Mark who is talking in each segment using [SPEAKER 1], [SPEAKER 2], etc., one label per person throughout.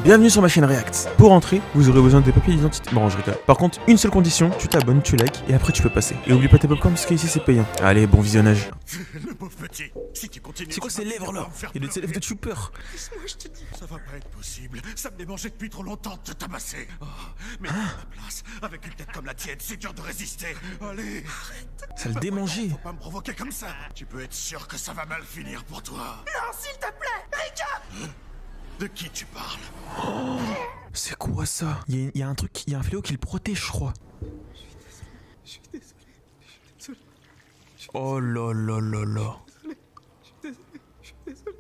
[SPEAKER 1] Bienvenue sur ma chaîne React. Pour entrer, vous aurez besoin des papiers d'identité. Bon, je rigole. Par contre, une seule condition, tu t'abonnes, tu likes et après tu peux passer. Et oublie pas tes popcorn parce qu'ici c'est payant. Allez, bon visionnage.
[SPEAKER 2] Le pauvre petit, si tu continues...
[SPEAKER 1] C'est quoi ces lèvres là? Il y a des lèvres de tuber.
[SPEAKER 2] Laisse-moi, je te dis. Ça va pas être possible. Ça me démangeait depuis trop longtemps de te tabasser. Oh, mais à ta place, avec une tête comme la tienne, c'est dur de résister. Allez, arrête.
[SPEAKER 1] Ça le démangeait.
[SPEAKER 2] Faut pas me provoquer comme ça. Tu peux être sûr que ça va mal finir pour toi. Non, s'il te plaît, Rika. De qui tu parles?
[SPEAKER 1] C'est quoi ça? Il y a un truc, il y a un fléau qui le protège, je crois.
[SPEAKER 2] Je suis désolé.
[SPEAKER 1] Oh là là là là.
[SPEAKER 2] Je suis désolé.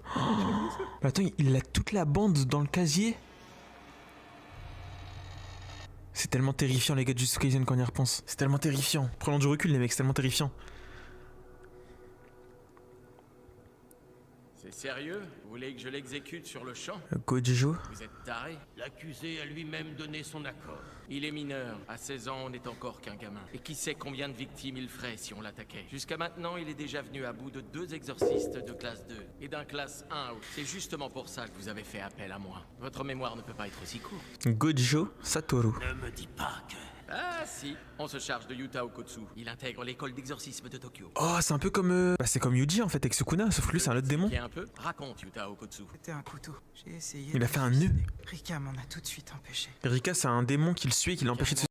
[SPEAKER 1] Mais attends, il a toute la bande dans le casier. C'est tellement terrifiant les gars de Jujutsu Kaisen quand on y repense. C'est tellement terrifiant. Prenons du recul les mecs, c'est tellement terrifiant.
[SPEAKER 3] C'est sérieux? Vous voulez que je l'exécute sur le champ?
[SPEAKER 1] Gojo.
[SPEAKER 3] Vous êtes taré? L'accusé a lui-même donné son accord. Il est mineur. À 16 ans, on n'est encore qu'un gamin. Et qui sait combien de victimes il ferait si on l'attaquait? Jusqu'à maintenant, il est déjà venu à bout de 2 exorcistes de classe 2 et d'un classe 1. C'est justement pour ça que vous avez fait appel à moi. Votre mémoire ne peut pas être aussi courte.
[SPEAKER 1] Gojo Satoru.
[SPEAKER 3] Ne me dis pas que... Ah si, on se charge de Yuta Okotsu. Il intègre l'école d'exorcisme de Tokyo.
[SPEAKER 1] Oh, c'est un peu comme... Bah, c'est comme Yuji en fait avec Sukuna, sauf que lui c'est un autre démon.
[SPEAKER 3] Qui est un peu? Raconte Yuta Okotsu.
[SPEAKER 4] C'était un couteau. J'ai essayé.
[SPEAKER 1] Il a
[SPEAKER 4] de
[SPEAKER 1] fait un
[SPEAKER 4] le
[SPEAKER 1] nœud.
[SPEAKER 4] suicider. Rika m'en a tout de suite empêché.
[SPEAKER 1] Rika c'est un démon qui le suit et qui l'empêchait de se...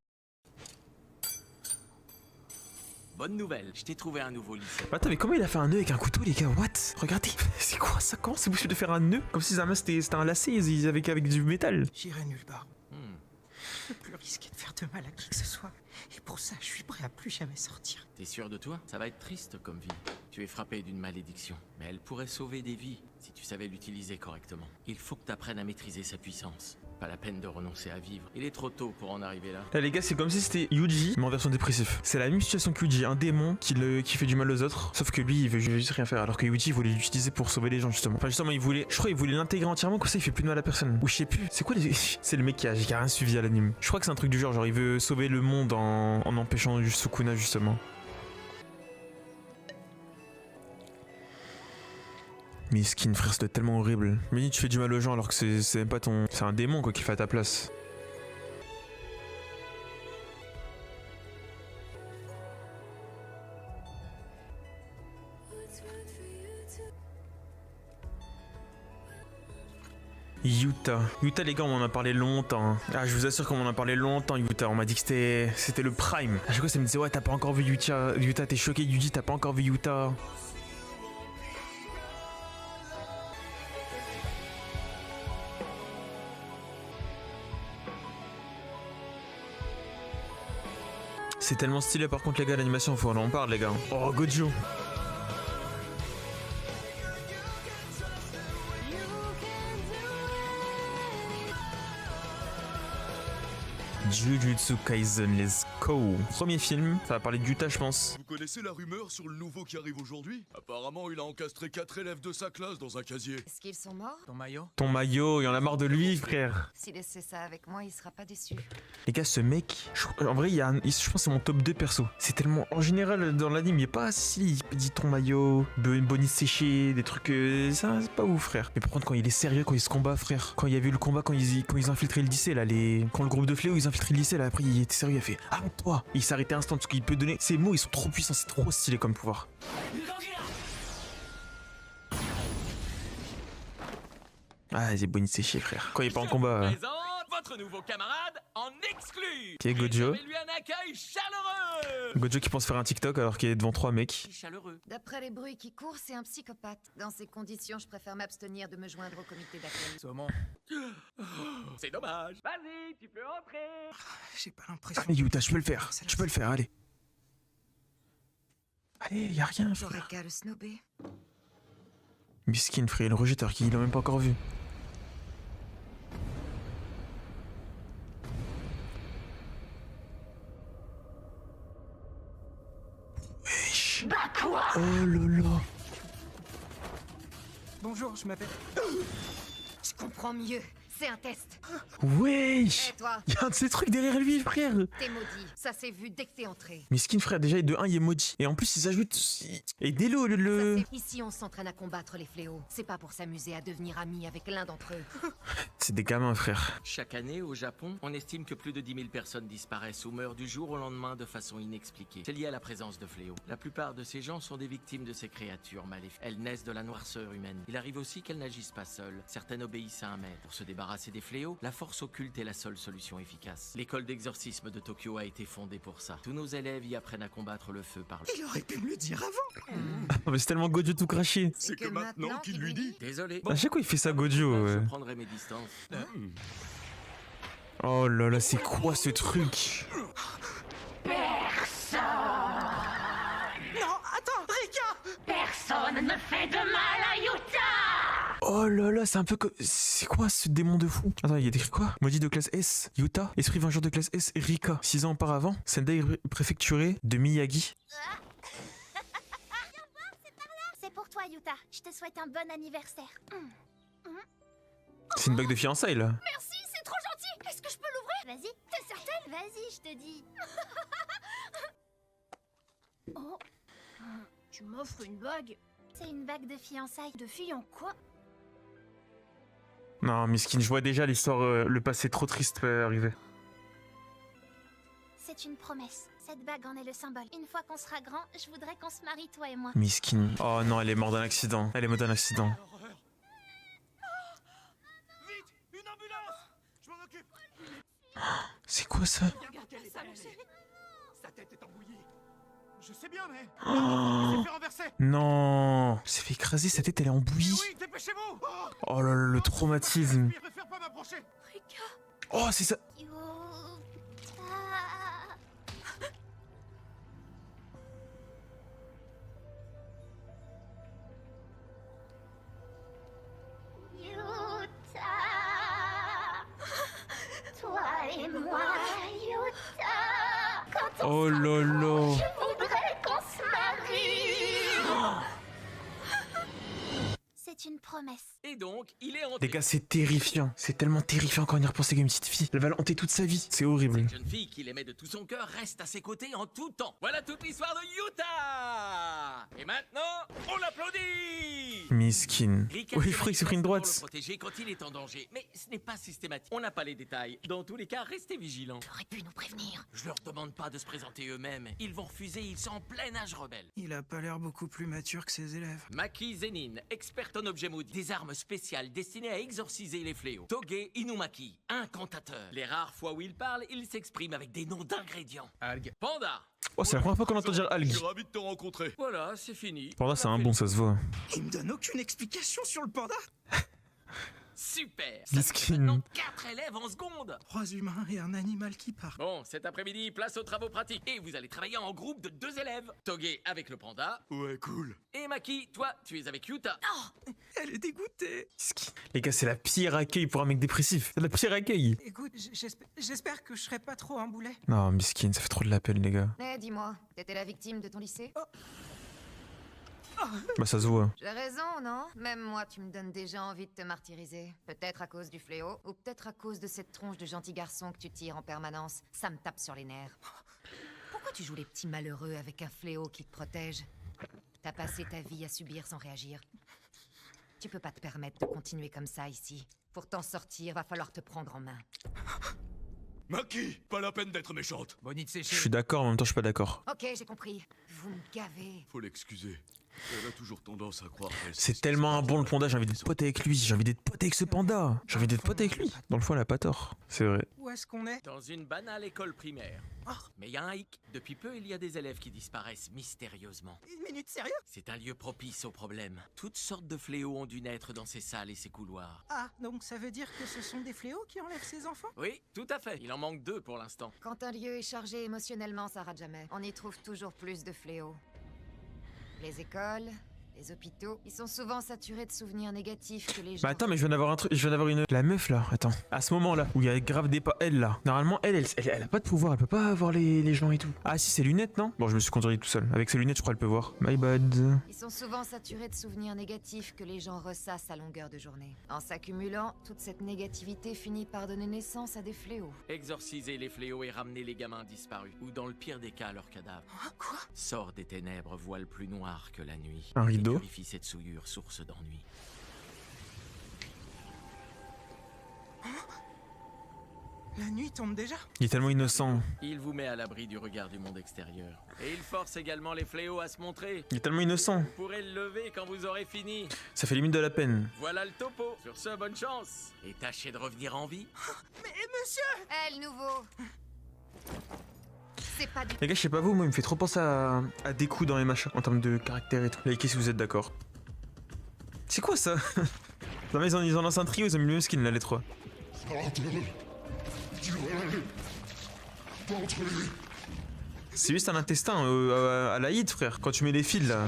[SPEAKER 3] Bonne nouvelle, je t'ai trouvé un nouveau lycée.
[SPEAKER 1] Attends, mais comment il a fait un nœud avec un couteau les gars? What? Regardez. C'est quoi ça? Comment c'est possible de faire un nœud? Comme si c'était un lacet avec du métal.
[SPEAKER 4] J'irai nulle part. Je ne peux plus risquer de faire de mal à qui que ce soit. Et pour ça, je suis prêt à plus jamais sortir.
[SPEAKER 3] T'es sûr de toi? Ça va être triste comme vie. Tu es frappé d'une malédiction, mais elle pourrait sauver des vies si tu savais l'utiliser correctement. Il faut que t'apprennes à maîtriser sa puissance. Pas la peine de renoncer à vivre. Il est trop tôt pour en arriver là.
[SPEAKER 1] Là les gars, c'est comme si c'était Yuji mais en version dépressif. C'est la même situation que Yuji, un démon qui fait du mal aux autres, sauf que lui il veut juste rien faire, alors que Yuji il voulait l'utiliser pour sauver les gens justement. Enfin justement je crois qu'il voulait l'intégrer entièrement, comme ça il fait plus de mal à personne. Ou je sais plus, c'est quoi les... C'est le mec qui a rien suivi à l'anime. Je crois que c'est un truc du genre il veut sauver le monde en empêchant Sukuna justement. Mais Skin frère, c'est tellement horrible. Mais tu fais du mal aux gens alors que c'est même pas ton... C'est un démon quoi qui fait à ta place. Yuta les gars on en a parlé longtemps. Ah je vous assure qu'on en a parlé longtemps Yuta. On m'a dit que c'était le prime. À chaque fois ça me disait ouais t'as pas encore vu Yuta t'es choqué Yuji t'as pas encore vu Yuta. C'est tellement stylé par contre les gars l'animation, faut qu'on en parle les gars. Oh Gojo. Jujutsu Kaisen, let's go. Premier film, ça va parler de Yuta je pense.
[SPEAKER 5] Vous connaissez la rumeur sur le nouveau qui arrive aujourd'hui? Apparemment, il a encastré 4 élèves de sa classe dans un casier.
[SPEAKER 6] Est-ce qu'ils sont morts?
[SPEAKER 4] Ton maillot?
[SPEAKER 1] Ton maillot, il en a marre de lui frère.
[SPEAKER 6] S'il essaie ça avec moi, il sera pas déçu.
[SPEAKER 1] Les gars ce mec, en vrai je pense que c'est mon top 2 perso. C'est tellement, en général dans l'anime il est pas si il dit ton maillot, une bonite séchée, des trucs, ça c'est pas ouf frère. Mais par contre quand il est sérieux, quand il se combat frère, quand il y avait eu le combat, quand ils infiltraient le lycée là, quand le groupe de fléaux ils infiltraient le lycée là, après il était sérieux, il a fait arrête-toi. Il s'est arrêté instant parce qu'il peut donner, ses mots ils sont trop puissants, c'est trop stylé comme pouvoir. Ah c'est bonite séchée frère. Quand il est pas en combat.
[SPEAKER 3] Présente votre nouveau camarade en exclu.
[SPEAKER 1] Qui est Gojo.
[SPEAKER 3] Lui un accueil chaleureux.
[SPEAKER 1] Gojo qui pense faire un TikTok alors qu'il est devant 3 mecs.
[SPEAKER 3] Chaleureux.
[SPEAKER 6] D'après les bruits qui courent, c'est un psychopathe. Dans ces conditions, je préfère m'abstenir de me joindre au comité d'accueil.
[SPEAKER 4] Saumon.
[SPEAKER 3] C'est dommage. Vas-y, tu peux entrer.
[SPEAKER 4] J'ai pas l'impression.
[SPEAKER 1] Allez Yuta, je peux le faire. Tu peux le faire, allez. Allez, y a rien
[SPEAKER 6] J'aurais
[SPEAKER 1] frère.
[SPEAKER 6] qu'à le snober.
[SPEAKER 1] Miskin frère, le rejeteur qui l'a même pas encore vu. Wesh. Oh là là.
[SPEAKER 4] Bonjour, je m'appelle.
[SPEAKER 6] Je comprends mieux. C'est un test.
[SPEAKER 1] Wesh.
[SPEAKER 6] Et toi,
[SPEAKER 1] Y'a un de ces trucs derrière lui, frère.
[SPEAKER 6] t'es maudit. Ça s'est vu dès que t'es entré.
[SPEAKER 1] Miskin, frère, déjà, de 1, il est maudit. Et en plus, ils ajoutent. Aidez-le, le.
[SPEAKER 6] Ça, ici, on s'entraîne à combattre les fléaux. C'est pas pour s'amuser à devenir amis avec l'un d'entre eux.
[SPEAKER 1] C'est des gamins, frère.
[SPEAKER 3] Chaque année, au Japon, on estime que plus de 10 000 personnes disparaissent ou meurent du jour au lendemain de façon inexpliquée. C'est lié à la présence de fléaux. La plupart de ces gens sont des victimes de ces créatures maléfiques. Elles naissent de la noirceur humaine. Il arrive aussi qu'elles n'agissent pas seules. Certaines obéissent à un maître. Pour se débarrasser des fléaux, la force occulte est la seule solution efficace. L'école d'exorcisme de Tokyo a été fondée pour ça. Tous nos élèves y apprennent à combattre le feu par le...
[SPEAKER 4] Il aurait pu me le dire avant.
[SPEAKER 1] Ah, mais c'est tellement Gojo tout craché.
[SPEAKER 5] C'est que maintenant qu'il lui dit.
[SPEAKER 3] Désolé.
[SPEAKER 1] À chaque fois, il fait ça, Gojo.
[SPEAKER 3] Je prendrai mes distances.
[SPEAKER 1] Oh là là, c'est quoi ce truc?
[SPEAKER 4] Non, attends, Rika.
[SPEAKER 7] Personne ne fait de mal à Yuta!
[SPEAKER 1] Oh là là, c'est un peu comme... C'est quoi ce démon de fou? Attends, il y a écrit quoi? Maudit de classe S, Yuta. Esprit vengeur de classe S, Rika. 6 ans auparavant, Sendai préfecturé de Miyagi.
[SPEAKER 7] C'est pour toi, Yuta. Je te souhaite un bon anniversaire.
[SPEAKER 1] C'est une bague de fiançailles, là.
[SPEAKER 7] Merci, c'est trop gentil. Est-ce que je peux l'ouvrir? Vas-y, t'es certaine? Vas-y, je te dis. Oh, tu m'offres une bague? C'est une bague de fiançailles. De fille en quoi?
[SPEAKER 1] Non, Miskin, je vois déjà l'histoire, le passé trop triste arriver.
[SPEAKER 7] C'est une promesse. Cette bague en est le symbole. Une fois qu'on sera grand, je voudrais qu'on se marie, toi et moi.
[SPEAKER 1] Miskin. Oh non, elle est morte d'un accident. Elle est morte d'un accident.
[SPEAKER 2] Vite, une ambulance. Je m'en occupe.
[SPEAKER 1] C'est quoi ça?
[SPEAKER 2] Regarde quelle est sa tête est embouillie. Je sais bien, mais...
[SPEAKER 1] Oh.
[SPEAKER 2] Il s'est fait renverser.
[SPEAKER 1] Non. Elle s'est fait écraser, sa tête elle est embouillie.
[SPEAKER 2] Oui, dépêchez-vous.
[SPEAKER 1] Oh là là, le traumatisme.
[SPEAKER 2] Je préfère pas m'approcher.
[SPEAKER 7] Rika,
[SPEAKER 1] Oh, c'est ça.
[SPEAKER 7] Yuta. Yuta. Toi et moi, Yuta. Quand on
[SPEAKER 1] Oh là là.
[SPEAKER 7] je voudrais qu'on se marie. C'est une promesse.
[SPEAKER 3] Et donc, il est hanté.
[SPEAKER 1] Les gars, c'est terrifiant. C'est tellement terrifiant quand on y repense à une petite fille. Elle va le hanter toute sa vie. C'est horrible.
[SPEAKER 3] Cette jeune fille qu'il aimait de tout son cœur reste à ses côtés en tout temps. Voilà toute l'histoire de Yuta. Et maintenant, on l'applaudit.
[SPEAKER 1] Miskin.
[SPEAKER 3] Rika
[SPEAKER 1] Oh, il faudrait qu'il se prenne une
[SPEAKER 3] pour le
[SPEAKER 1] droite.
[SPEAKER 3] protéger quand il est en danger. Mais ce n'est pas systématique. On n'a pas les détails. Dans tous les cas, restez vigilants.
[SPEAKER 7] T'aurais pu nous prévenir.
[SPEAKER 3] Je leur demande pas de se présenter eux-mêmes. Ils vont refuser, ils sont en plein âge rebelle.
[SPEAKER 4] Il a pas l'air beaucoup plus mature que ses élèves.
[SPEAKER 3] Maki Zenin, experte en objets maudits. Des armes spéciales destinées à exorciser les fléaux. Toge Inumaki, incantateur. Les rares fois où il parle, il s'exprime avec des noms d'ingrédients. Algue. Panda.
[SPEAKER 1] Oh, c'est la première fois qu'on entend dire
[SPEAKER 5] Je
[SPEAKER 1] algue.
[SPEAKER 5] suis ravi de te rencontrer.
[SPEAKER 3] Voilà, c'est fini.
[SPEAKER 1] Panda, c'est un bon, ça se voit.
[SPEAKER 4] Il me donne aucune explication sur le panda.
[SPEAKER 3] Super. Ça
[SPEAKER 1] Miskin.
[SPEAKER 3] fait maintenant 4 élèves en seconde.
[SPEAKER 4] 3 humains et un animal qui parle.
[SPEAKER 3] Bon, cet après-midi, place aux travaux pratiques. Et vous allez travailler en groupe de 2 élèves. Toge avec le panda.
[SPEAKER 5] Ouais, cool.
[SPEAKER 3] Et Maki, toi, tu es avec Yuta.
[SPEAKER 4] Elle est dégoûtée.
[SPEAKER 1] Miskin. Les gars, c'est la pire accueil pour un mec dépressif. C'est la pire accueil.
[SPEAKER 4] Écoute, j'espère que je serai pas trop un boulet.
[SPEAKER 1] Non, Miskin, ça fait trop de la peine, les gars.
[SPEAKER 6] Eh, dis-moi, t'étais la victime de ton lycée?
[SPEAKER 1] Bah, ça se voit.
[SPEAKER 6] J'ai raison, non? Même moi, tu me donnes déjà envie de te martyriser. Peut-être à cause du fléau, ou peut-être à cause de cette tronche de gentil garçon que tu tires en permanence. Ça me tape sur les nerfs. Pourquoi tu joues les petits malheureux avec un fléau qui te protège? T'as passé ta vie à subir sans réagir. Tu peux pas te permettre de continuer comme ça ici. Pour t'en sortir, va falloir te prendre en main.
[SPEAKER 5] Maki, pas la peine d'être méchante.
[SPEAKER 4] Bonnie de
[SPEAKER 1] Je
[SPEAKER 4] sécher.
[SPEAKER 1] suis d'accord, en même temps, je suis pas d'accord.
[SPEAKER 6] Ok, j'ai compris. Vous me gavez.
[SPEAKER 5] Faut l'excuser. Elle a toujours tendance à croire qu'elle sait
[SPEAKER 1] C'est
[SPEAKER 5] ce qui
[SPEAKER 1] tellement
[SPEAKER 5] se
[SPEAKER 1] un
[SPEAKER 5] passe
[SPEAKER 1] bon le
[SPEAKER 5] dans
[SPEAKER 1] panda,
[SPEAKER 5] la
[SPEAKER 1] j'ai envie
[SPEAKER 5] tête
[SPEAKER 1] d'être pote avec lui, j'ai envie d'être pote avec ce panda. J'ai envie d'être pote avec lui. Dans le fond, elle a pas tort. C'est vrai.
[SPEAKER 4] Où est-ce qu'on est?
[SPEAKER 3] Dans une banale école primaire. Mais il y a un hic. Depuis peu, il y a des élèves qui disparaissent mystérieusement.
[SPEAKER 4] Une minute, sérieux?
[SPEAKER 3] C'est un lieu propice aux problèmes. Toutes sortes de fléaux ont dû naître dans ces salles et ces couloirs.
[SPEAKER 4] Ah, donc ça veut dire que ce sont des fléaux qui enlèvent ses enfants?
[SPEAKER 3] Oui, tout à fait. Il en manque 2 pour l'instant.
[SPEAKER 6] Quand un lieu est chargé émotionnellement, ça rate jamais. On y trouve toujours plus de fléaux. Les écoles, Les hôpitaux, ils sont souvent saturés de souvenirs négatifs que les gens...
[SPEAKER 1] Bah attends, mais je viens d'avoir un truc, je viens d'avoir une... La meuf là, attends, à ce moment là, où il y a grave des pas... Elle là, normalement elle a pas de pouvoir, elle peut pas voir les gens et tout. Ah si, ses lunettes non? Bon, je me suis contredit tout seul, avec ses lunettes je crois elle peut voir. My bad.
[SPEAKER 6] Ils sont souvent saturés de souvenirs négatifs que les gens ressassent à longueur de journée. En s'accumulant, toute cette négativité finit par donner naissance à des fléaux.
[SPEAKER 3] Exorciser les fléaux et ramener les gamins disparus. Ou dans le pire des cas, leurs cadavres.
[SPEAKER 4] Quoi?
[SPEAKER 3] Sors des ténèbres, voile plus noir que la nuit.
[SPEAKER 1] Un rideau.
[SPEAKER 3] Et purifie cette souillure, source d'ennui.
[SPEAKER 4] La nuit tombe déjà?
[SPEAKER 1] Il est tellement innocent.
[SPEAKER 3] Il vous met à l'abri du regard du monde extérieur. Et il force également les fléaux à se montrer.
[SPEAKER 1] Il est tellement innocent.
[SPEAKER 3] Vous pourrez le lever quand vous aurez fini.
[SPEAKER 1] Ça fait limite de la peine.
[SPEAKER 3] Voilà le topo. Sur ce, bonne chance. Et tâchez de revenir en vie.
[SPEAKER 4] Mais monsieur!
[SPEAKER 6] Eh, le nouveau! C'est pas du...
[SPEAKER 1] Les gars, je sais pas vous, moi il me fait trop penser à Deku dans les machins, en termes de caractère et tout. Likez si vous êtes d'accord. C'est quoi ça? Non mais ils ont lancé un trio, ils ont mis le même skin là les trois. C'est juste un intestin à la hit frère, quand tu mets les fils là.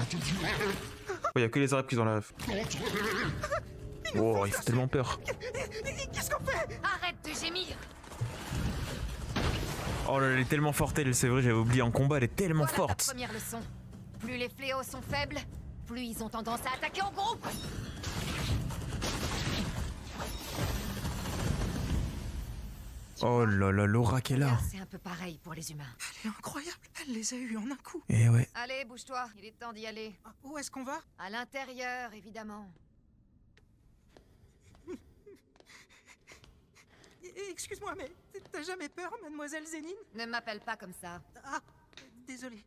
[SPEAKER 1] Oh, y a que les arabes qui ont la... Oh, il fait tellement peur.
[SPEAKER 4] Qu'est-ce qu'on fait?
[SPEAKER 6] Arrête de gémir!
[SPEAKER 1] Oh là, elle est tellement forte elle, c'est vrai, j'avais oublié en combat, elle est tellement
[SPEAKER 6] Voilà
[SPEAKER 1] forte.
[SPEAKER 6] ta première leçon. Plus les fléaux sont faibles, plus ils ont tendance à attaquer en groupe.
[SPEAKER 1] Oh là là, l'aura qu'elle a.
[SPEAKER 6] C'est un peu pareil pour les humains.
[SPEAKER 4] Elle est incroyable. Elle les a eus en un coup.
[SPEAKER 1] Eh ouais.
[SPEAKER 6] Allez, bouge-toi, il est temps d'y aller.
[SPEAKER 4] Ah, où est-ce qu'on va?
[SPEAKER 6] À l'intérieur, évidemment.
[SPEAKER 4] Excuse-moi, mais t'as jamais peur, mademoiselle Zénine?
[SPEAKER 6] Ne m'appelle pas comme ça.
[SPEAKER 4] Ah, désolé.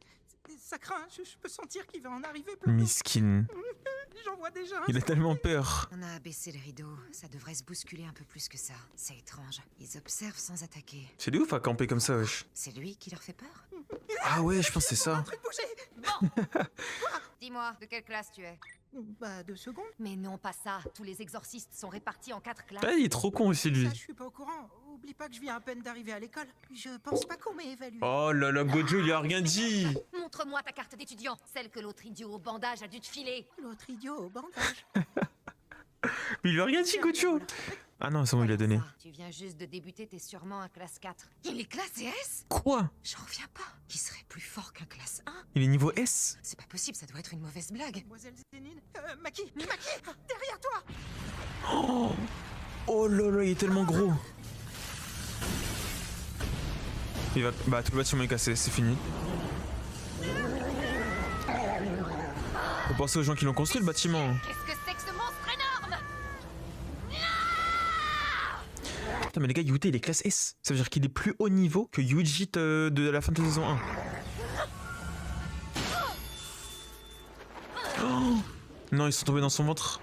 [SPEAKER 4] Ça craint, je peux sentir qu'il va en arriver plein.
[SPEAKER 1] Miskin.
[SPEAKER 4] J'en vois déjà.
[SPEAKER 1] Il a tellement peur.
[SPEAKER 6] On a abaissé le rideau, ça devrait se bousculer un peu plus que ça. C'est étrange. Ils observent sans attaquer.
[SPEAKER 1] C'est de ouf à camper comme ça, wesh.
[SPEAKER 6] C'est lui qui leur fait peur?
[SPEAKER 1] Ah ouais, je pense que c'est ça.
[SPEAKER 4] Un truc bougé.
[SPEAKER 6] Dis-moi, de quelle classe tu es?
[SPEAKER 4] Bah, 2 secondes.
[SPEAKER 6] Mais non, pas ça. Tous les exorcistes sont répartis en 4 classes.
[SPEAKER 1] Ah, il est trop con aussi lui.
[SPEAKER 4] Ça, je suis pas au courant. Oublie pas que je viens à peine d'arriver à l'école. Je pense pas qu'on m'ait évalué.
[SPEAKER 1] Oh là là, Gojo, il a rien dit.
[SPEAKER 6] Montre-moi ta carte d'étudiant, celle que l'autre idiot au bandage a dû te filer.
[SPEAKER 4] L'autre idiot au bandage.
[SPEAKER 1] Mais il lui a rien dit, Gojo. Ah non, c'est bon, il a donné.
[SPEAKER 6] Ça, tu viens juste de débuter, t'es sûrement un classe 4. Il est classe S?
[SPEAKER 1] Quoi?
[SPEAKER 6] J'en reviens pas. Qui serait plus fort qu'un classe 1?
[SPEAKER 1] Il est niveau S?
[SPEAKER 6] C'est pas possible, ça doit être une mauvaise blague.
[SPEAKER 4] Mademoiselle Zénine. Maki, derrière toi.
[SPEAKER 1] Oh, oh là là, il est tellement gros. Il va... Bah, tout le bâtiment est cassé, c'est fini. Faut penser aux gens qui l'ont construit, le bâtiment.
[SPEAKER 6] Qu'est-ce que c'est que ce monstre énorme?
[SPEAKER 1] Putain, mais les gars, Yuta, il est classe S. Ça veut dire qu'il est plus haut niveau que Yuji de la fin de saison 1. Oh non, ils sont tombés dans son ventre.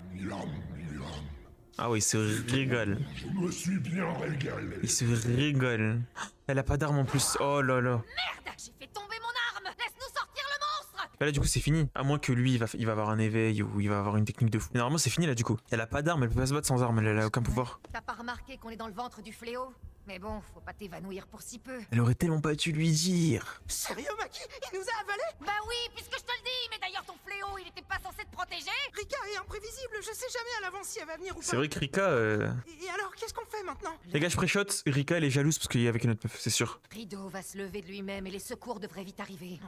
[SPEAKER 1] Ah oui, il se régale.
[SPEAKER 2] Je me suis bien régalé.
[SPEAKER 1] Il se régale. Elle a pas d'arme en plus. Oh là là.
[SPEAKER 6] Merde, j'ai fait tomber mon arme. Laisse-nous sortir le monstre.
[SPEAKER 1] Bah là du coup c'est fini. À moins que lui il va avoir un éveil ou il va avoir une technique de fou. Mais normalement c'est fini là du coup. Elle a pas d'arme, elle peut pas se battre sans arme, elle a aucun pouvoir.
[SPEAKER 6] T'as pas remarqué qu'on est dans le ventre du fléau? Mais bon, faut pas t'évanouir pour si peu.
[SPEAKER 1] Elle aurait tellement pas dû lui dire.
[SPEAKER 4] Sérieux, Maki? Il nous a avalé?
[SPEAKER 6] Bah oui, puisque je te le dis. Mais d'ailleurs, ton fléau, il était pas censé te protéger?
[SPEAKER 4] Rika est imprévisible. Je sais jamais à l'avance si elle va venir ou pas.
[SPEAKER 1] C'est vrai que Rika...
[SPEAKER 4] Et alors, qu'est-ce qu'on fait maintenant?
[SPEAKER 1] Les gars je pré-shot, Rika elle est jalouse parce qu'il est avec une autre meuf, c'est sûr.
[SPEAKER 6] Rideau va se lever de lui-même et les secours devraient vite arriver.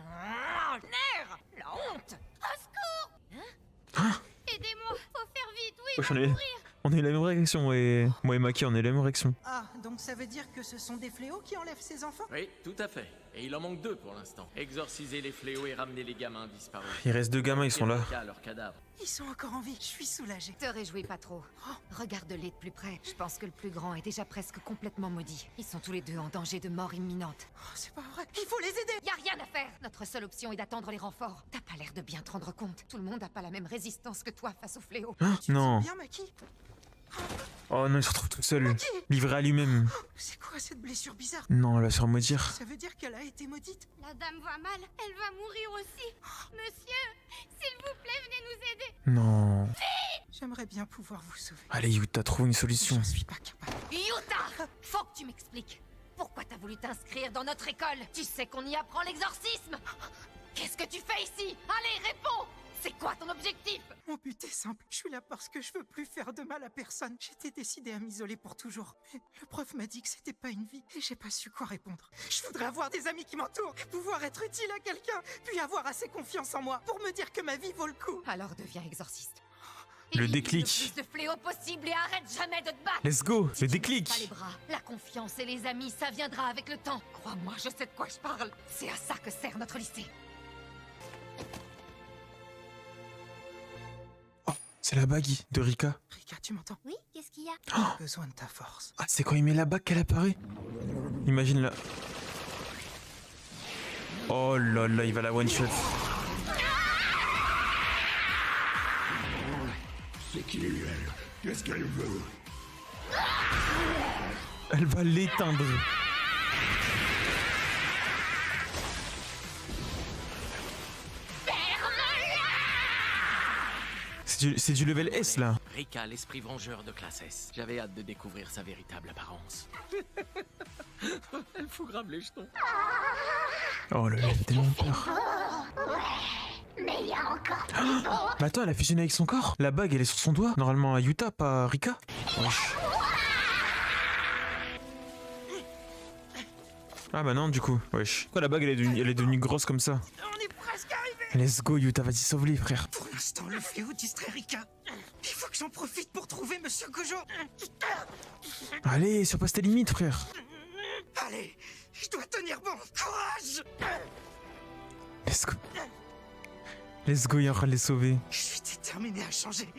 [SPEAKER 6] Nerf! La honte!
[SPEAKER 7] Aidez-moi, faut faire vite, oui,
[SPEAKER 1] Wesh,
[SPEAKER 7] il va mourir.
[SPEAKER 1] on a eu la même réaction et... Moi et Maki on a eu la même réaction.
[SPEAKER 4] Ah, donc ça veut dire que ce sont des fléaux qui enlèvent ses enfants?
[SPEAKER 3] Oui, tout à fait. Et il en manque 2 pour l'instant. Exorciser les fléaux et ramener les gamins disparus.
[SPEAKER 1] Il reste 2 gamins, ils sont là.
[SPEAKER 3] À leurs cadavres.
[SPEAKER 4] Ils sont encore en vie. Je suis soulagée.
[SPEAKER 6] Te réjouis pas trop. Regarde-les de plus près. Je pense que le plus grand est déjà presque complètement maudit. Ils sont tous les deux en danger de mort imminente.
[SPEAKER 4] Oh, c'est pas vrai. Il faut les aider.
[SPEAKER 6] Y a rien à faire. Notre seule option est d'attendre les renforts. T'as pas l'air de bien te rendre compte. Tout le monde a pas la même résistance que toi face au fléau.
[SPEAKER 1] Hein
[SPEAKER 4] Tu te
[SPEAKER 1] non.
[SPEAKER 4] sens bien, Maki?
[SPEAKER 1] Oh non, il se retrouve tout seul. Livré à lui-même.
[SPEAKER 4] C'est quoi cette blessure bizarre?
[SPEAKER 1] Non, elle va se faire maudire.
[SPEAKER 4] Ça veut dire qu'elle a été maudite?
[SPEAKER 7] La dame va mal, elle va mourir aussi. Monsieur, s'il vous plaît, venez nous aider.
[SPEAKER 1] Non.
[SPEAKER 4] J'aimerais bien pouvoir vous sauver.
[SPEAKER 1] Allez Yuta, trouve une solution.
[SPEAKER 4] Je suis pas capable.
[SPEAKER 6] Yuta! Faut que tu m'expliques. Pourquoi t'as voulu t'inscrire dans notre école? Tu sais qu'on y apprend l'exorcisme. Qu'est-ce que tu fais ici? Allez, réponds! C'est quoi ton objectif?
[SPEAKER 4] Mon but est simple. Je suis là parce que je veux plus faire de mal à personne. J'étais décidé à m'isoler pour toujours. Mais le prof m'a dit que c'était pas une vie et j'ai pas su quoi répondre. Je voudrais avoir des amis qui m'entourent, pouvoir être utile à quelqu'un, puis avoir assez confiance en moi pour me dire que ma vie vaut le coup.
[SPEAKER 6] Alors deviens exorciste.
[SPEAKER 1] Le
[SPEAKER 6] Élimine
[SPEAKER 1] déclic.
[SPEAKER 6] le plus de fléaux possible et arrête jamais de te battre.
[SPEAKER 1] Let's go,
[SPEAKER 6] Si
[SPEAKER 1] le
[SPEAKER 6] tu
[SPEAKER 1] déclic.
[SPEAKER 6] baisses pas les bras, la confiance et les amis, ça viendra avec le temps. Crois-moi, je sais de quoi je parle. C'est à ça que sert notre lycée.
[SPEAKER 1] C'est la bague de Rika.
[SPEAKER 4] Rika, tu m'entends?
[SPEAKER 7] Oui, qu'est-ce qu'il y a?
[SPEAKER 4] J'ai besoin de ta force.
[SPEAKER 1] Ah, c'est quand il met la bague qu'elle apparaît. Imagine là. Oh là là, il va la one shot.
[SPEAKER 2] C'est qui, elle? Qu'est-ce qu'elle veut?
[SPEAKER 1] Elle va l'éteindre. C'est du level S là.
[SPEAKER 3] Rika, l'esprit vengeur de classe S. J'avais hâte de découvrir sa véritable apparence. Elle fout grave les jetons.
[SPEAKER 1] Oh là là, j'ai tellement peur.
[SPEAKER 7] Mais il y a encore...
[SPEAKER 1] Mais attends, elle a fusionné avec son corps. La bague, elle est sur son doigt. Normalement à Yuta, pas à Rika. Wesh. Ah bah non, du coup. Wesh. Pourquoi la bague, elle est devenue grosse comme ça?
[SPEAKER 4] On est presque arrivé.
[SPEAKER 1] Let's go, Yuta, vas-y, sauve-les, frère.
[SPEAKER 4] Pour l'instant, le fléau distrait Rika. Il faut que j'en profite pour trouver Monsieur Gojo.
[SPEAKER 1] Allez, surpasse tes limites, frère.
[SPEAKER 4] Allez, je dois tenir bon. Courage.
[SPEAKER 1] Let's go. Let's go, Yara, les sauver.
[SPEAKER 4] Je suis déterminé à changer.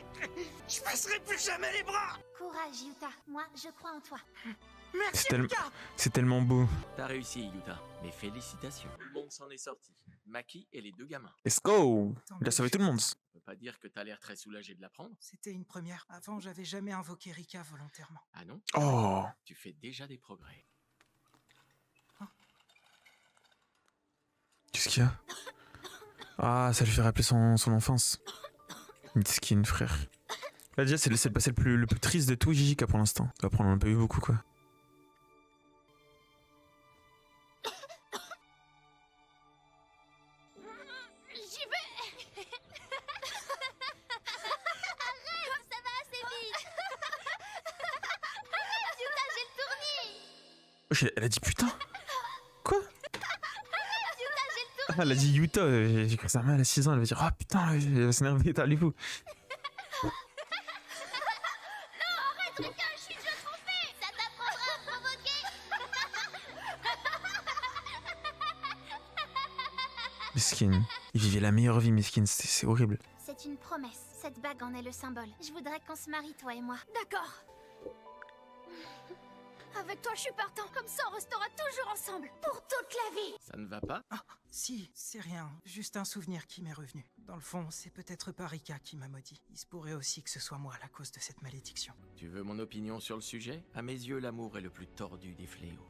[SPEAKER 4] Je passerai plus jamais les bras.
[SPEAKER 7] Courage, Yuta. Moi, je crois en toi.
[SPEAKER 4] Merci,
[SPEAKER 1] C'est
[SPEAKER 4] Rika.
[SPEAKER 1] c'est tellement beau.
[SPEAKER 3] T'as réussi, Yuta. Mes félicitations. Tout le monde s'en est sorti. Maki et les deux gamins.
[SPEAKER 1] Let's go. Il a sauvé tout le monde.
[SPEAKER 3] On peut pas dire que t'as l'air très soulagé de l'apprendre.
[SPEAKER 4] C'était une première. Avant, j'avais jamais invoqué Rika volontairement.
[SPEAKER 3] Ah non?
[SPEAKER 1] Oh.
[SPEAKER 3] Tu fais déjà des progrès.
[SPEAKER 1] Qu'est-ce qu'il y a? Ah, ça lui fait rappeler son enfance. Miskin, frère. Là, déjà, c'est le passé le plus triste de tout JJK pour l'instant. Après, on en a pas eu beaucoup, quoi.
[SPEAKER 7] J'y vais. Arrête, ça va assez vite. Arrête, Yuta, j'ai le tournis.
[SPEAKER 1] Wesh, elle a dit putain. Quoi?
[SPEAKER 7] Yuta, j'ai le tournis.
[SPEAKER 1] Ah, elle a dit Yuta. J'ai cru ça mal à 6 ans. Elle va dire, oh putain, elle va s'énerver, allez-vous.
[SPEAKER 7] Rika, je suis déjà trompée. Ça t'apprendra à provoquer.
[SPEAKER 1] Miskin. Il vivait la meilleure vie, Miskin. C'est horrible.
[SPEAKER 7] C'est une promesse. Cette bague en est le symbole. Je voudrais qu'on se marie, toi et moi. D'accord. Avec toi, je suis partant. Comme ça, on restera toujours ensemble. Pour toute la vie.
[SPEAKER 3] Ça ne va pas?
[SPEAKER 4] Ah, si, c'est rien. Juste un souvenir qui m'est revenu. Dans le fond, c'est peut-être pas Rika qui m'a maudit. Il se pourrait aussi que ce soit moi la cause de cette malédiction.
[SPEAKER 3] Tu veux mon opinion sur le sujet? À mes yeux, l'amour est le plus tordu des fléaux.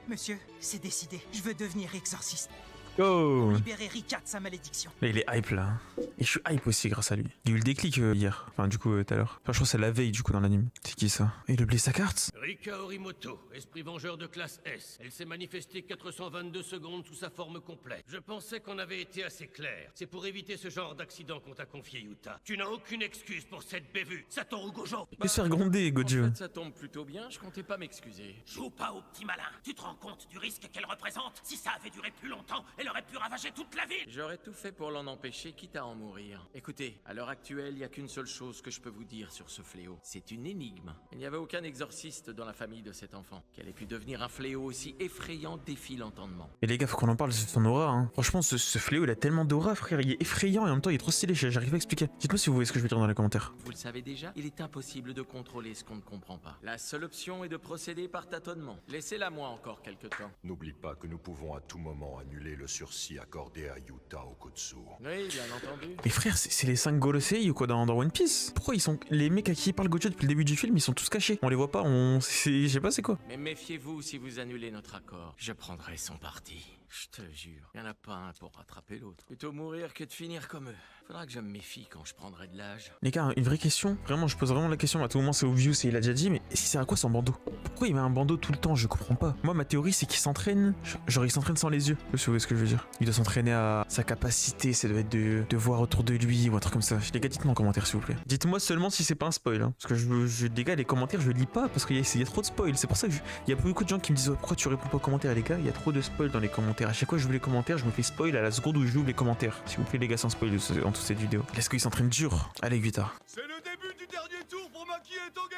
[SPEAKER 4] Monsieur, c'est décidé. Je veux devenir exorciste.
[SPEAKER 1] Go.
[SPEAKER 4] Libérer Rika de sa malédiction.
[SPEAKER 1] Là, il est hype là. Et je suis hype aussi grâce à lui. Il y a eu le déclic hier. Enfin, du coup, tout à l'heure. Enfin, je crois que c'est la veille du coup dans l'anime. C'est qui ça? Et il a oublié sa carte?
[SPEAKER 3] Rika Orimoto, esprit vengeur de classe S. Elle s'est manifestée 422 secondes sous sa forme complète. Je pensais qu'on avait été assez clair. C'est pour éviter ce genre d'accident qu'on t'a confié, Yuta. Tu n'as aucune excuse pour cette bévue. Satoru Gojo.
[SPEAKER 1] Il peut se faire gronder, Gojo.
[SPEAKER 3] En fait, ça tombe plutôt bien, je comptais pas m'excuser.
[SPEAKER 8] Joue pas au petit malin. Tu te rends compte du risque qu'elle représente? Si ça avait duré plus longtemps, elle aurait pu ravager toute la ville.
[SPEAKER 3] J'aurais tout fait pour l'en empêcher, quitte à en mourir. Écoutez, à l'heure actuelle, il n'y a qu'une seule chose que je peux vous dire sur ce fléau. C'est une énigme. Il n'y avait aucun exorciste dans la famille de cet enfant. Qu'elle ait pu devenir un fléau aussi effrayant défie l'entendement.
[SPEAKER 1] Et les gars, faut qu'on en parle de son aura. Hein. Franchement, ce fléau, il a tellement d'aura, frère. Il est effrayant et en même temps, il est trop stylé. J'arrive pas à expliquer. Dites-moi si vous voyez ce que je veux dire dans les commentaires.
[SPEAKER 3] Vous le savez déjà, il est impossible de contrôler ce qu'on ne comprend pas. La seule option est de procéder par tâtonnement. Laissez-la moi encore quelques temps.
[SPEAKER 9] N'oublie pas que nous pouvons à tout moment annuler le sursis accordé à Yuta Okotsu.
[SPEAKER 3] Oui, bien entendu.
[SPEAKER 1] Mais frère, c'est les 5 Gorosei ou quoi dans One Piece? Pourquoi ils sont. Les mecs à qui parle Gojo depuis le début du film, ils sont tous cachés. On les voit pas, je sais pas c'est quoi.
[SPEAKER 3] Mais méfiez-vous si vous annulez notre accord. Je prendrai son parti. Je te jure, y en a pas un pour rattraper l'autre. Plutôt mourir que de finir comme eux. Faudra que je me méfie quand je prendrai de l'âge.
[SPEAKER 1] Les gars, une vraie question. Vraiment, je pose vraiment la question. À tout moment, c'est obvious et il a déjà dit, mais si c'est à quoi son bandeau? Pourquoi il met un bandeau tout le temps? Je comprends pas. Moi, ma théorie, c'est qu'il s'entraîne. Genre, il s'entraîne sans les yeux. Vous savez ce que je veux dire? Il doit s'entraîner à sa capacité. Ça doit être de voir autour de lui ou un truc comme ça. Les gars, dites-moi en commentaire, s'il vous plaît. Dites-moi seulement si c'est pas un spoil. Hein. Parce que les gars, les commentaires, je lis pas parce qu'il y a trop de spoil. C'est pour ça que il y a beaucoup de gens qui me disent, oh, pourquoi tu réponds pas aux commentaires, les gars? Il y a trop de spoil dans les commentaires. À chaque fois que je veux les commentaires, je me fais spoil à la seconde où j'ouvre les commentaires. S'il vous plaît, les gars, sans spoil dans toute cette vidéo. Est-ce qu'il s'entraîne dur? Allez, Guita.
[SPEAKER 5] C'est le début du dernier tour pour Maki et Toge.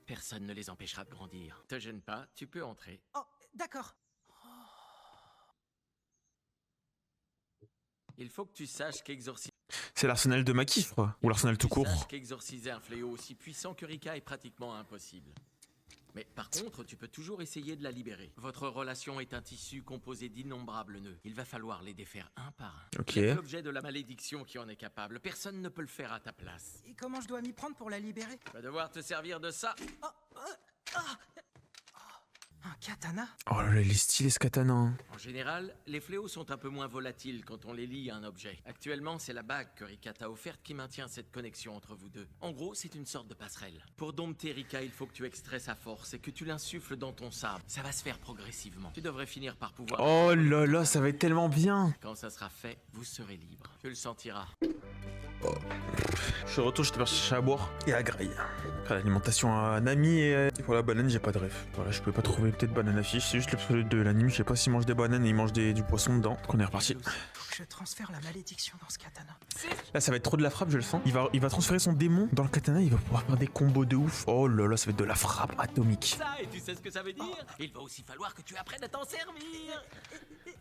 [SPEAKER 3] Personne ne les empêchera de grandir. Te gêne pas, tu peux entrer.
[SPEAKER 4] Oh, d'accord.
[SPEAKER 3] Il faut que tu saches qu'exorciser...
[SPEAKER 1] C'est l'arsenal de Maki, je crois. Ou l'arsenal tout court.
[SPEAKER 3] Sache qu'exorciser un fléau aussi puissant que Rika est pratiquement impossible. Mais par contre, tu peux toujours essayer de la libérer. Votre relation est un tissu composé d'innombrables nœuds. Il va falloir les défaire un par un.
[SPEAKER 1] Ok.
[SPEAKER 3] C'est l'objet de la malédiction qui en est capable. Personne ne peut le faire à ta place.
[SPEAKER 4] Et comment je dois m'y prendre pour la libérer?
[SPEAKER 3] Tu vas devoir te servir de ça.
[SPEAKER 4] Un katana?
[SPEAKER 1] Oh là là, il est stylé ce katana.
[SPEAKER 3] En général, les fléaux sont un peu moins volatiles quand on les lie à un objet. Actuellement, c'est la bague que Rika t'a offerte qui maintient cette connexion entre vous deux. En gros, c'est une sorte de passerelle. Pour dompter Rika, il faut que tu extrais sa force et que tu l'insuffles dans ton sabre. Ça va se faire progressivement. Tu devrais finir par pouvoir...
[SPEAKER 1] Oh là là, ça va être tellement bien.
[SPEAKER 3] Quand ça sera fait, vous serez libre. Tu le sentiras.
[SPEAKER 1] Je retourne, je te chercher à boire et à graille. Après l'alimentation à un ami et pour la banane, j'ai pas de ref. Voilà, je peux pas trouver peut-être banane affiche, c'est juste le de l'anime. Je sais pas s'il mange des bananes et il mange du poisson dedans. Donc on est reparti.
[SPEAKER 4] Faut que je transfère la malédiction dans ce katana.
[SPEAKER 1] Là, ça va être trop de la frappe, je le sens. Il va transférer son démon dans le katana, il va pouvoir faire des combos de ouf. Oh là là, ça va être de la frappe atomique.
[SPEAKER 3] Ça, et tu sais ce que ça veut dire? Il va aussi falloir que tu apprennes à t'en servir.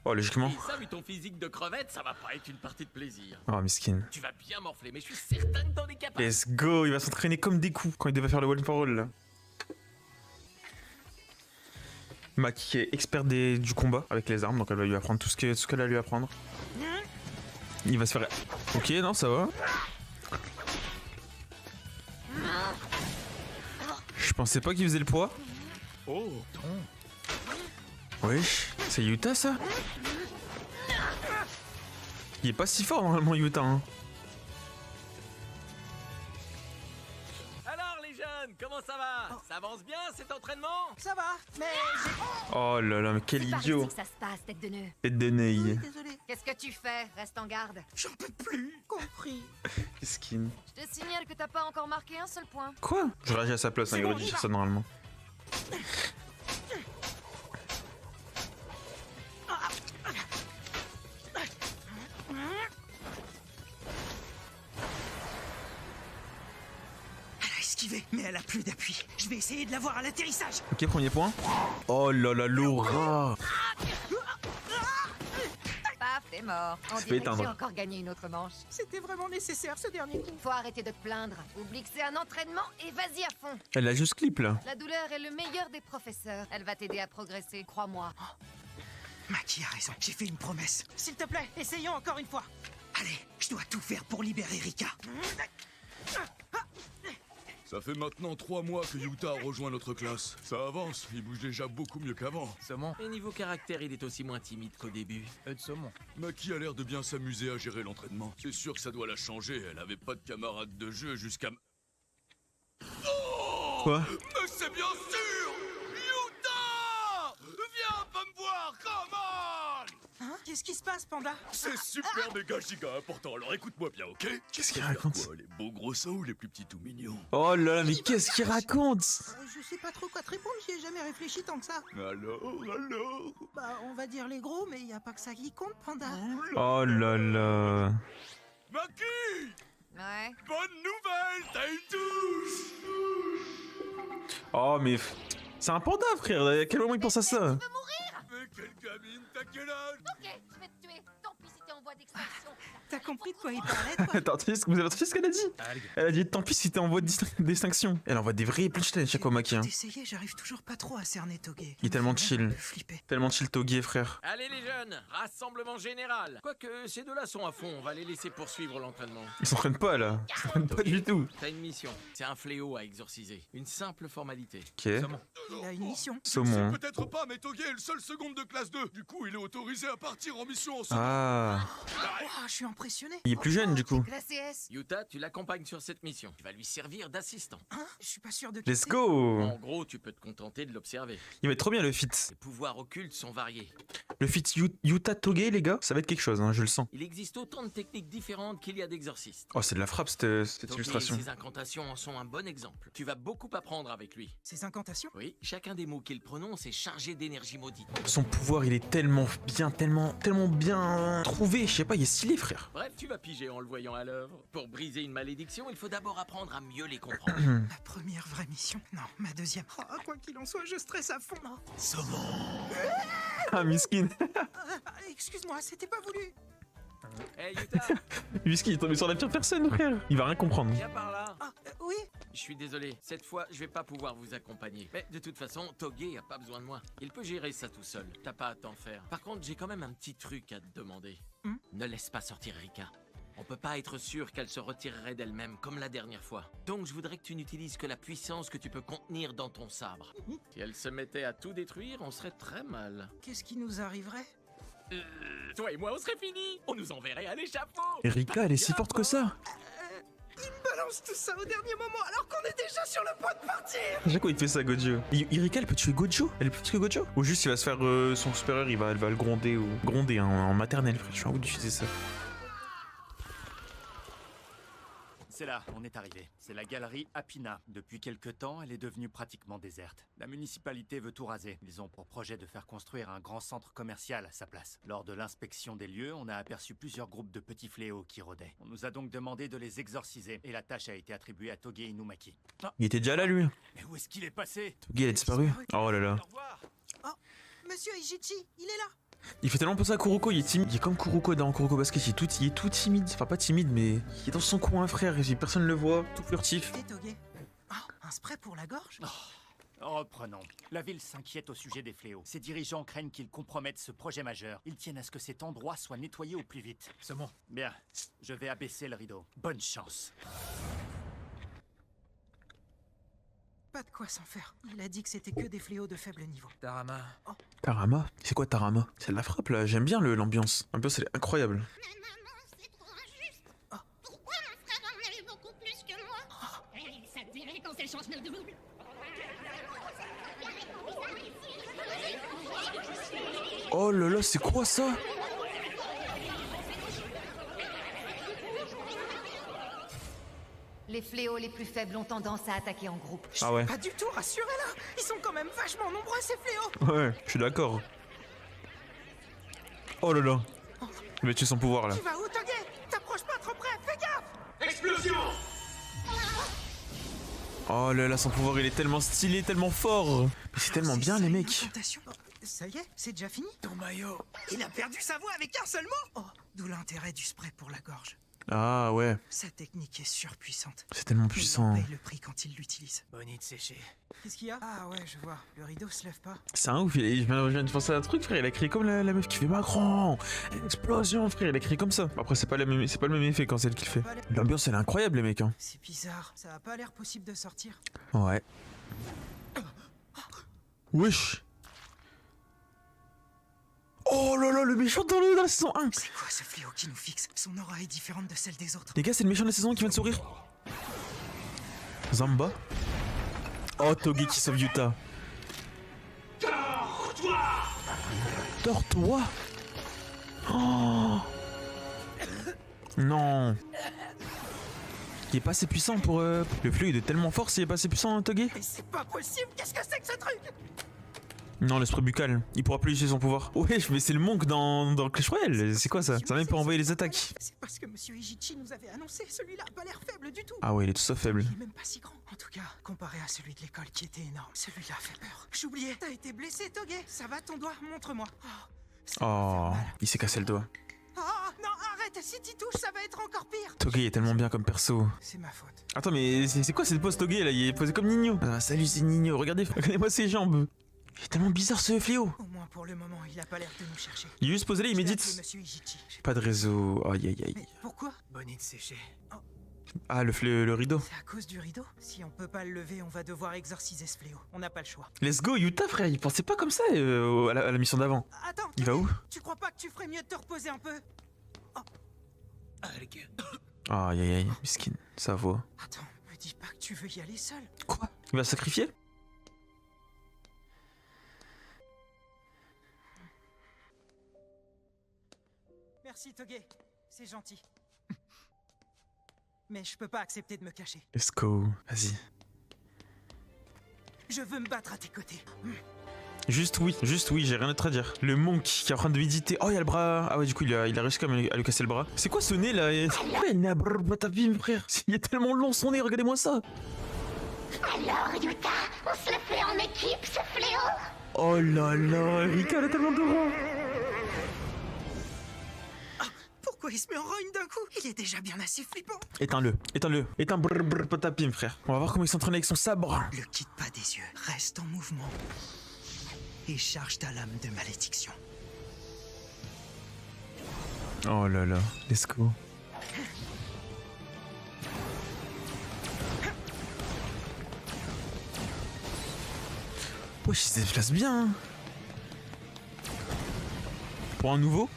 [SPEAKER 1] Oh, logiquement.
[SPEAKER 3] Et ça, vu ton physique de crevette, ça va pas être une partie de plaisir.
[SPEAKER 1] Oh, miskin.
[SPEAKER 3] Tu vas bien morfler, mais je suis certain que t'en es capable.
[SPEAKER 1] Let's go, il va s'entraîner comme des coups quand il devait faire le one for all là. Maki qui est expert du combat avec les armes, donc elle va lui apprendre tout ce qu'elle a à lui apprendre. Il va se faire... Ok, non, ça va. Je pensais pas qu'il faisait le poids.
[SPEAKER 5] Oh.
[SPEAKER 1] Wesh, c'est Yuta ça? Il est pas si fort normalement Yuta hein.
[SPEAKER 3] Alors les jeunes, comment ça va? Ça avance bien cet entraînement?
[SPEAKER 4] Ça va, mais j'ai...
[SPEAKER 1] Oh là là, mais quel
[SPEAKER 6] C'est par
[SPEAKER 1] idiot.
[SPEAKER 6] ici que ça se passe, tête de nœud.
[SPEAKER 1] Tête de nez.
[SPEAKER 4] Désolé,
[SPEAKER 6] Qu'est-ce que tu fais? Reste en garde.
[SPEAKER 4] j'en peux plus. Compris.
[SPEAKER 1] Skin.
[SPEAKER 6] Je te signale que t'as pas encore marqué un seul point.
[SPEAKER 1] Quoi? Je réagis à sa place, hein, il aurait dû dire ça normalement.
[SPEAKER 4] Elle a esquivé, mais elle a plus d'appui. Je vais essayer de la voir à l'atterrissage.
[SPEAKER 1] Ok, premier point. Oh là là, Laura.
[SPEAKER 6] Paf, t'es mort. On
[SPEAKER 1] Se fait
[SPEAKER 6] dirait que
[SPEAKER 1] éteindre.
[SPEAKER 6] j'ai encore gagné une autre manche.
[SPEAKER 4] C'était vraiment nécessaire ce dernier coup.
[SPEAKER 6] Faut arrêter de te plaindre. Oublie que c'est un entraînement et vas-y à fond.
[SPEAKER 1] Elle a juste clip là.
[SPEAKER 6] La douleur est le meilleur des professeurs. Elle va t'aider à progresser, crois-moi.
[SPEAKER 4] Maki a raison, j'ai fait une promesse. S'il te plaît, essayons encore une fois. Allez, je dois tout faire pour libérer Rika.
[SPEAKER 5] Ça fait maintenant 3 mois que Yuta a rejoint notre classe. Ça avance, il bouge déjà beaucoup mieux qu'avant.
[SPEAKER 3] Et niveau caractère, il est aussi moins timide qu'au début.
[SPEAKER 5] Maki a l'air de bien s'amuser à gérer l'entraînement. C'est sûr que ça doit la changer, elle avait pas de camarade de jeu jusqu'à... Oh!
[SPEAKER 1] Quoi?
[SPEAKER 5] Mais c'est bien sûr! Yuta! Viens pas me voir, come on!
[SPEAKER 4] Hein? Qu'est-ce qui se passe, Panda?
[SPEAKER 5] C'est super méga giga important, alors écoute-moi bien, ok?
[SPEAKER 1] Qu'est-ce qu'il
[SPEAKER 5] Faire
[SPEAKER 1] raconte?
[SPEAKER 5] quoi, les beaux gros seins ou les plus petits tout mignons?
[SPEAKER 1] Oh là là, mais qu'est-ce qu'il raconte?
[SPEAKER 4] Je sais pas trop quoi te répondre, j'y ai jamais réfléchi tant que ça.
[SPEAKER 5] Alors?
[SPEAKER 4] Bah, on va dire les gros, mais y a pas que ça qui compte, Panda.
[SPEAKER 1] Oh là là.
[SPEAKER 5] Maki!
[SPEAKER 6] Ouais.
[SPEAKER 5] Bonne nouvelle, t'as une touche!
[SPEAKER 1] Oh mais... C'est un panda frère, à quel moment il pense à ça?
[SPEAKER 5] Mais quelle gamine, t'as quel âge?
[SPEAKER 6] Ok, je vais te tuer. Tant pis si t'es en voie d'extinction.
[SPEAKER 4] T'as compris? compris de quoi il parlait, toi?
[SPEAKER 1] T'as entendu vous avez entendu ce qu'elle a dit? Elle a dit tant pis si t'es en voie de d'extinction. Elle envoie des vrais punchlines à chaque fois, Maki. Hein.
[SPEAKER 4] D'essayer, j'arrive toujours pas trop à cerner Toge.
[SPEAKER 1] Il est tellement chill.
[SPEAKER 4] Flipper.
[SPEAKER 1] Tellement chill Toge, frère.
[SPEAKER 3] Allez les jeunes, rassemblement général. Quoique ces deux-là sont à fond, on va les laisser poursuivre l'entraînement.
[SPEAKER 1] Ils s'entraînent pas là. Ils s'entraînent pas du tout.
[SPEAKER 3] T'as une mission, c'est un fléau à exorciser. Une simple formalité.
[SPEAKER 1] Ok.
[SPEAKER 4] Il a une mission.
[SPEAKER 1] Saumon.
[SPEAKER 5] Peut-être pas, mais Toge est le seul seconde de classe 2. Du coup, il est autorisé à partir en mission en solo.
[SPEAKER 1] Ah.
[SPEAKER 4] Oh, je suis impressionné.
[SPEAKER 1] Il est plus jeune du coup.
[SPEAKER 6] Classe CS.
[SPEAKER 3] Yuta, tu l'accompagnes sur cette mission. Tu vas lui servir d'assistant.
[SPEAKER 4] Hein? Je suis pas sûr de
[SPEAKER 1] Let's
[SPEAKER 4] quitter.
[SPEAKER 1] go.
[SPEAKER 3] En gros, tu peux te contenter de l'observer.
[SPEAKER 1] Il va être trop bien le fit.
[SPEAKER 3] Les pouvoirs occultes sont variés.
[SPEAKER 1] Le fit Yuta Toge, les gars, ça va être quelque chose, hein, je le sens.
[SPEAKER 3] Il existe autant de techniques différentes qu'il y a d'exorcistes.
[SPEAKER 1] Oh, c'est de la frappe cette
[SPEAKER 3] Toge et
[SPEAKER 1] illustration.
[SPEAKER 3] ses incantations en sont un bon exemple. Tu vas beaucoup apprendre avec lui.
[SPEAKER 4] Ces incantations?
[SPEAKER 3] Oui, chacun des mots qu'il prononce est chargé d'énergie maudite.
[SPEAKER 1] Son pouvoir, il est tellement bien, tellement bien trouvé. Je sais pas, il est stylé, frère.
[SPEAKER 3] Bref, tu vas piger en le voyant à l'œuvre. Pour briser une malédiction, il faut d'abord apprendre à mieux les comprendre.
[SPEAKER 4] Ma première vraie mission. Non, ma deuxième. Oh, quoi qu'il en soit, je stresse à fond.
[SPEAKER 1] Ah, miskin.
[SPEAKER 4] Excuse-moi, c'était pas voulu.
[SPEAKER 3] Hey Yuta,
[SPEAKER 1] Miskin, il est tombé sur la pire personne, frère. Il va rien comprendre.
[SPEAKER 3] viens par là.
[SPEAKER 4] Ah, oui.
[SPEAKER 3] Je suis désolé, cette fois, je vais pas pouvoir vous accompagner. Mais de toute façon, Toge a pas besoin de moi. Il peut gérer ça tout seul. T'as pas à t'en faire. Par contre, j'ai quand même un petit truc à te demander. Ne laisse pas sortir Rika. On peut pas être sûr qu'elle se retirerait d'elle-même comme la dernière fois. Donc je voudrais que tu n'utilises que la puissance que tu peux contenir dans ton sabre. Si elle se mettait à tout détruire, on serait très mal.
[SPEAKER 4] Qu'est-ce qui nous arriverait?
[SPEAKER 3] Toi et moi, on serait finis. On nous enverrait à l'échafaud.
[SPEAKER 1] Erika, elle est si forte que ça.
[SPEAKER 4] Il me balance tout ça au dernier moment alors qu'on est déjà sur le point de partir.
[SPEAKER 1] À chaque fois, il fait ça, Gojo. Erika, elle peut tuer Gojo? Elle est plus forte que Gojo? Ou juste, il va se faire son supérieur, elle va le gronder ou gronder hein, en maternelle, frère. Je suis en train d'utiliser ça.
[SPEAKER 10] C'est là, on est arrivé. C'est la galerie Apina. Depuis quelque temps, elle est devenue pratiquement déserte. La municipalité veut tout raser. Ils ont pour projet de faire construire un grand centre commercial à sa place. Lors de l'inspection des lieux, on a aperçu plusieurs groupes de petits fléaux qui rôdaient. On nous a donc demandé de les exorciser, et la tâche a été attribuée à Toge Inumaki. Ah,
[SPEAKER 1] Il était déjà là, lui.
[SPEAKER 10] mais où est-ce qu'il est passé?
[SPEAKER 1] Toge, il a disparu. Oh là là.
[SPEAKER 10] Au revoir.
[SPEAKER 4] Oh, Monsieur Ijichi, il est là.
[SPEAKER 1] Il fait tellement penser à Kuroko, il est timide. Il est comme Kuroko dans Kuroko Basket, il est tout timide. Enfin, pas timide, mais il est dans son coin, frère. Et personne ne le voit, tout furtif.
[SPEAKER 4] Et Toge. Oh, un spray pour la gorge?
[SPEAKER 10] Reprenons. La ville s'inquiète au sujet des fléaux. Ses dirigeants craignent qu'ils compromettent ce projet majeur. Ils tiennent à ce que cet endroit soit nettoyé au plus vite.
[SPEAKER 8] C'est bon.
[SPEAKER 10] Bien, je vais abaisser le rideau. Bonne chance.
[SPEAKER 4] Pas de quoi s'en faire. Il a dit que c'était que des fléaux de faible niveau.
[SPEAKER 8] Tarama.
[SPEAKER 1] Tarama? C'est quoi Tarama? C'est de la frappe là, j'aime bien l'ambiance. L'ambiance elle est incroyable.
[SPEAKER 7] Mais maman, c'est trop injuste. Pourquoi mon frère en a eu beaucoup plus que moi? Ça te dirait qu'on s'échange nos doubles?
[SPEAKER 1] Oh là là, c'est quoi ça?
[SPEAKER 6] Les fléaux les plus faibles ont tendance à attaquer en groupe.
[SPEAKER 1] Ah ouais.
[SPEAKER 4] Pas du tout, rassurez-la. Ils sont quand même vachement nombreux, ces fléaux.
[SPEAKER 1] Ouais, je suis d'accord. Oh là là. Il va tuer son pouvoir là.
[SPEAKER 4] Tu vas où, Toge? T'approches pas trop près, fais gaffe.
[SPEAKER 8] Explosion!
[SPEAKER 1] Oh là là, son pouvoir il est tellement stylé, tellement fort. Mais c'est tellement bien les mecs.
[SPEAKER 4] Incantation. Oh, ça y est, c'est déjà fini?
[SPEAKER 8] Ton maillot.
[SPEAKER 4] Il a perdu sa voix avec un seul mot. Oh, d'où l'intérêt du spray pour la gorge.
[SPEAKER 1] Ah ouais,
[SPEAKER 4] Sa technique est surpuissante.
[SPEAKER 1] c'est tellement
[SPEAKER 4] Il en
[SPEAKER 1] puissant.
[SPEAKER 4] paye le prix quand il l'utilise.
[SPEAKER 8] Bonite séchée.
[SPEAKER 4] Qu'est-ce qu'il y a? Ah ouais, je vois. Le rideau se lève pas.
[SPEAKER 1] C'est un ouf, je viens de penser à un truc frère, il a crié comme la meuf qui fait Macron. Explosion frère, il a crié comme ça. Après c'est pas le même effet quand c'est elle qui le fait. L'ambiance elle est incroyable les mecs hein.
[SPEAKER 4] C'est bizarre. Ça a pas l'air possible de sortir.
[SPEAKER 1] Ouais. Wesh. Oh là là, le méchant dans la saison 1.
[SPEAKER 4] C'est quoi ce fléau qui nous fixe? Son aura est différente de celle des autres.
[SPEAKER 1] Les gars, c'est le méchant de la saison 1 qui vient de sourire. Zamba. Oh, Toge qui sauve Yuta. Tortoi. Oh. Non. Il est pas assez puissant pour... Le fluide est tellement fort s'il est pas assez puissant, Toge.
[SPEAKER 4] Mais c'est pas possible. Qu'est-ce que c'est que ce truc?
[SPEAKER 1] Non, l'esprit buccal. Il pourra plus utiliser son pouvoir. Wesh, mais c'est le monk dans Clash Royale. C'est quoi ça? Ça même peut envoyer les attaques.
[SPEAKER 4] C'est parce que Monsieur Ijichi nous avait annoncé. Celui-là a pas l'air faible du tout.
[SPEAKER 1] Ah ouais, il est tout sauf faible.
[SPEAKER 4] Il est même pas si grand. En tout cas, comparé à celui de l'école qui était énorme, celui-là fait peur. J'oubliais. T'as été blessé, Toge. Ça va ton doigt? Montre-moi. Oh, ça va faire
[SPEAKER 1] Oh,
[SPEAKER 4] mal.
[SPEAKER 1] il s'est cassé le doigt.
[SPEAKER 4] Oh non, arrête, si t'y touches, ça va être encore pire.
[SPEAKER 1] Toge est tellement bien comme perso.
[SPEAKER 4] C'est ma faute.
[SPEAKER 1] Attends, mais c'est quoi cette pose Toge là? Il est posé comme Nino. Ah, salut, c'est Nino. Regardez-moi ses jambes. Il est tellement bizarre ce fléau.
[SPEAKER 4] Au moins pour le moment, il a pas l'air de nous chercher.
[SPEAKER 1] Il est juste posé là, il
[SPEAKER 4] Je vais
[SPEAKER 1] médite.
[SPEAKER 4] appeler Monsieur Ijichi.
[SPEAKER 1] Pas de réseau. Aïe aïe aïe.
[SPEAKER 4] Mais pourquoi? Bonnie de sécher. Oh,
[SPEAKER 1] Ah, le rideau.
[SPEAKER 4] c'est à cause du rideau? Si on peut pas le lever, on va devoir exorciser ce fléau. On n'a pas le choix.
[SPEAKER 1] Let's go, Yuta, frère. Il pensait pas comme ça à la mission d'avant.
[SPEAKER 4] Attends,
[SPEAKER 1] Il va où?
[SPEAKER 4] tu crois pas que tu ferais mieux de te reposer un peu?
[SPEAKER 1] Aïe aïe aïe. Miskin, ça va.
[SPEAKER 4] Attends, me dis pas que tu veux y aller seul.
[SPEAKER 1] Quoi? Il va se sacrifier?
[SPEAKER 4] Merci Toge, c'est gentil. Mais je peux pas accepter de me cacher.
[SPEAKER 1] Let's go. Vas-y.
[SPEAKER 4] Je veux me battre à tes côtés.
[SPEAKER 1] Juste oui, j'ai rien d'autre à dire. Le monk qui est en train de méditer. Oh, il y a le bras. Ah ouais, du coup, il a réussi quand même à lui casser le bras. C'est quoi ce nez là? Ouais, il n'a ta vie, mon frère. Il est tellement long son nez, regardez-moi ça.
[SPEAKER 7] Alors, Yuta, on se le fait en équipe, ce fléau?
[SPEAKER 1] Oh là là, Erika, elle a tellement de rangs.
[SPEAKER 4] Pourquoi il se met en rogne d'un coup? Il est déjà bien assez flippant.
[SPEAKER 1] Éteins-le. Éteins potapim, frère. On va voir comment il s'entraîne avec son sabre.
[SPEAKER 4] Le quitte pas des yeux, reste en mouvement. Et charge ta lame de malédiction.
[SPEAKER 1] Oh là là, let's go. Wesh, il se déplace bien. Hein. Pour un nouveau?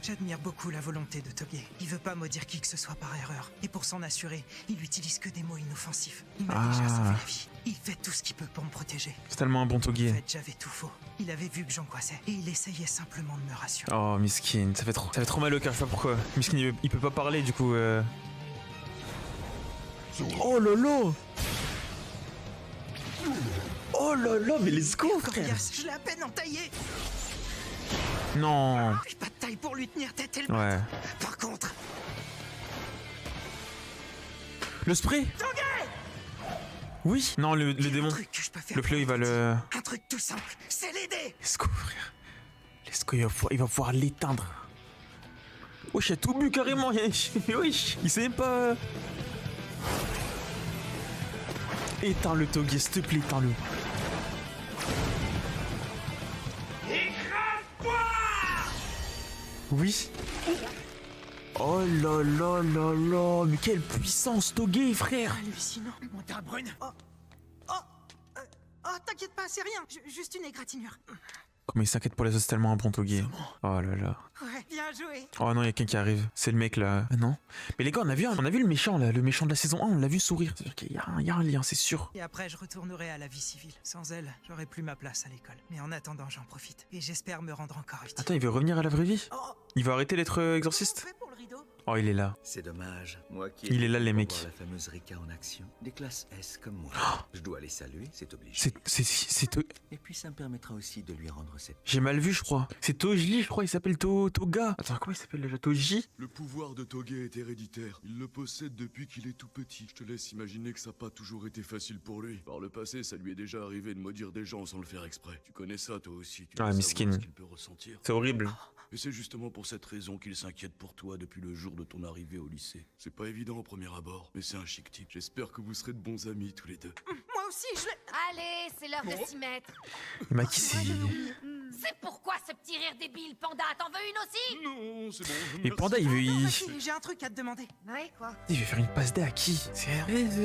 [SPEAKER 4] J'admire beaucoup la volonté de Toge. Il veut pas maudire qui que ce soit par erreur. Et pour s'en assurer, il utilise que des mots inoffensifs. Il m'a déjà sauvé la vie. Il fait tout ce qu'il peut pour me protéger.
[SPEAKER 1] C'est tellement un bon Toge.
[SPEAKER 4] En fait, j'avais tout faux. Il avait vu que j'angoissais. Et il essayait simplement de me rassurer.
[SPEAKER 1] Oh, miskin, ça fait trop mal au cœur, je sais pas pourquoi. Miskin, il peut pas parler, du coup... Oh là là. Oh là là, mais let's go, frère.
[SPEAKER 4] Je l'ai à peine entaillé.
[SPEAKER 1] Non.
[SPEAKER 4] J'ai pas de taille pour lui tenir tête et le
[SPEAKER 1] Ouais.
[SPEAKER 4] Par contre...
[SPEAKER 1] Le spray. Oui. Non, le démon. Le fléau, il va le...
[SPEAKER 4] Un truc tout simple, c'est l'aider.
[SPEAKER 1] Let's go, frère. Let's go, il va pouvoir l'éteindre. Wesh, il a tout bu carrément. Wesh, il sait même pas... Éteins le Toge, s'il te plaît, éteins-le. Oui. Oh là là là là. Mais quelle puissance, Toge, frère.
[SPEAKER 4] Hallucinant. Montagne brune. Oh, t'inquiète pas, c'est rien. Juste une égratignure.
[SPEAKER 1] Comment il s'inquiète pour les autres, c'est tellement un bon Toge. Oh là là.
[SPEAKER 4] Ouais, bien joué.
[SPEAKER 1] Oh non, il y a quelqu'un qui arrive. C'est le mec là. Ah non. Mais les gars, on a vu le méchant là, le méchant de la saison 1, on l'a vu sourire. C'est-à-dire qu'il y a un lien, c'est sûr.
[SPEAKER 4] Et après, je retournerai à la vie civile. Sans elle, j'aurais plus ma place à l'école. Mais en attendant, j'en profite. Et j'espère me rendre encore utile.
[SPEAKER 1] Attends, il veut revenir à la vraie vie? Il va arrêter d'être exorciste? Oh, il est là.
[SPEAKER 11] C'est dommage. Moi qui
[SPEAKER 1] Il est là, les mecs.
[SPEAKER 11] voir la fameuse Rika en action. Des classes S comme moi. Je dois les saluer, c'est obligé.
[SPEAKER 1] C'est
[SPEAKER 11] Et puis ça me permettra aussi de lui rendre cette...
[SPEAKER 1] J'ai mal vu, je crois. C'est Toji, je crois, il s'appelle Toga. Attends, comment il s'appelle déjà? Toji?
[SPEAKER 5] Le pouvoir de Toge est héréditaire. Il le possède depuis qu'il est tout petit. Je te laisse imaginer que ça n'a pas toujours été facile pour lui. Par le passé, ça lui est déjà arrivé de maudire des gens sans le faire exprès. Tu connais ça, toi aussi. Tu
[SPEAKER 1] Ah,
[SPEAKER 5] dois
[SPEAKER 1] miskin.
[SPEAKER 5] savoir ce qu'il peut ressentir.
[SPEAKER 1] C'est horrible.
[SPEAKER 5] Et c'est justement pour cette raison qu'il s'inquiète pour toi depuis le jour de ton arrivée au lycée. C'est pas évident au premier abord, mais c'est un chic type. J'espère que vous serez de bons amis tous les deux.
[SPEAKER 4] Moi aussi, je l'ai...
[SPEAKER 6] Allez, c'est l'heure de s'y mettre.
[SPEAKER 1] Il m'a kissé.
[SPEAKER 6] C'est pourquoi ce petit rire débile, Panda, t'en veux une aussi?
[SPEAKER 5] Non, c'est bon.
[SPEAKER 1] Mais Panda, il veut...
[SPEAKER 4] J'ai un truc à te demander.
[SPEAKER 6] Ouais, quoi?
[SPEAKER 1] Il veut faire une passe D à qui?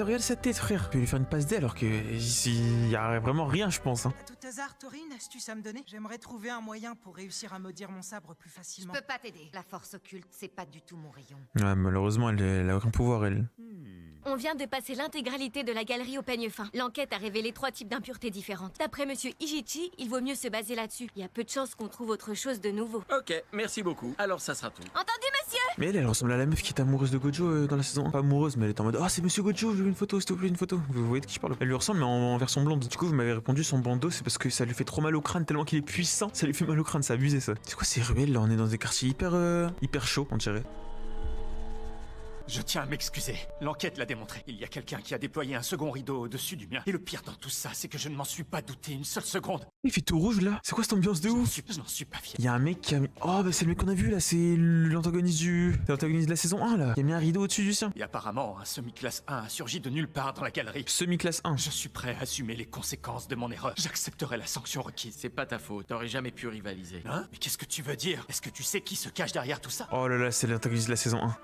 [SPEAKER 1] Regarde sa tête, frère. Il veut lui faire une passe D alors que il y a vraiment rien, je pense. Hein.
[SPEAKER 4] À tout hasard, Taurine, astuce à me donner? J'aimerais trouver un moyen pour réussir à maudire mon sabre plus facilement.
[SPEAKER 6] Je peux pas t'aider. La force occulte, c'est pas du tout mon rayon.
[SPEAKER 1] Ouais, malheureusement, elle a aucun pouvoir, elle.
[SPEAKER 12] On vient de passer l'intégralité de la galerie au peigne fin. L'enquête a révélé 3 types d'impuretés différentes. D'après Monsieur Ijichi, il vaut mieux se baser là-dessus. Il y a peu de chances qu'on trouve autre chose de nouveau.
[SPEAKER 3] Ok, merci beaucoup. Alors ça sera tout.
[SPEAKER 12] Entendu, monsieur?
[SPEAKER 1] Mais elle ressemble à la meuf qui est amoureuse de Gojo dans la saison 1. Pas amoureuse, mais elle est en mode: ah, c'est Monsieur Gojo, je veux une photo, s'il te plaît, une photo. Vous voyez de qui je parle? Elle lui ressemble, mais en version blonde. Du coup, vous m'avez répondu son bandeau, c'est parce que ça lui fait trop mal au crâne, tellement qu'il est puissant. Ça lui fait mal au crâne, c'est abusé ça. C'est quoi ces ruelles là? On est dans des quartiers hyper chauds, on dirait.
[SPEAKER 10] Je tiens à m'excuser. L'enquête l'a démontré. Il y a quelqu'un qui a déployé un second rideau au-dessus du mien. Et le pire dans tout ça, c'est que je ne m'en suis pas douté une seule seconde.
[SPEAKER 1] Il fait tout rouge là. C'est quoi cette ambiance de ouf?
[SPEAKER 10] Je n'en suis pas fier.
[SPEAKER 1] Il y a un mec qui a mis... Oh bah c'est le mec qu'on a vu là, c'est l'antagoniste de la saison 1 là. Il a mis un rideau au-dessus du sien.
[SPEAKER 10] Et apparemment, un semi-classe 1 a surgi de nulle part dans la galerie.
[SPEAKER 1] Semi-classe 1.
[SPEAKER 10] Je suis prêt à assumer les conséquences de mon erreur. J'accepterai la sanction requise.
[SPEAKER 3] C'est pas ta faute, t'aurais jamais pu rivaliser.
[SPEAKER 10] Hein? Mais qu'est-ce que tu veux dire? Est-ce que tu sais qui se cache derrière tout ça?
[SPEAKER 1] Oh là là, c'est l'antagoniste de la saison 1.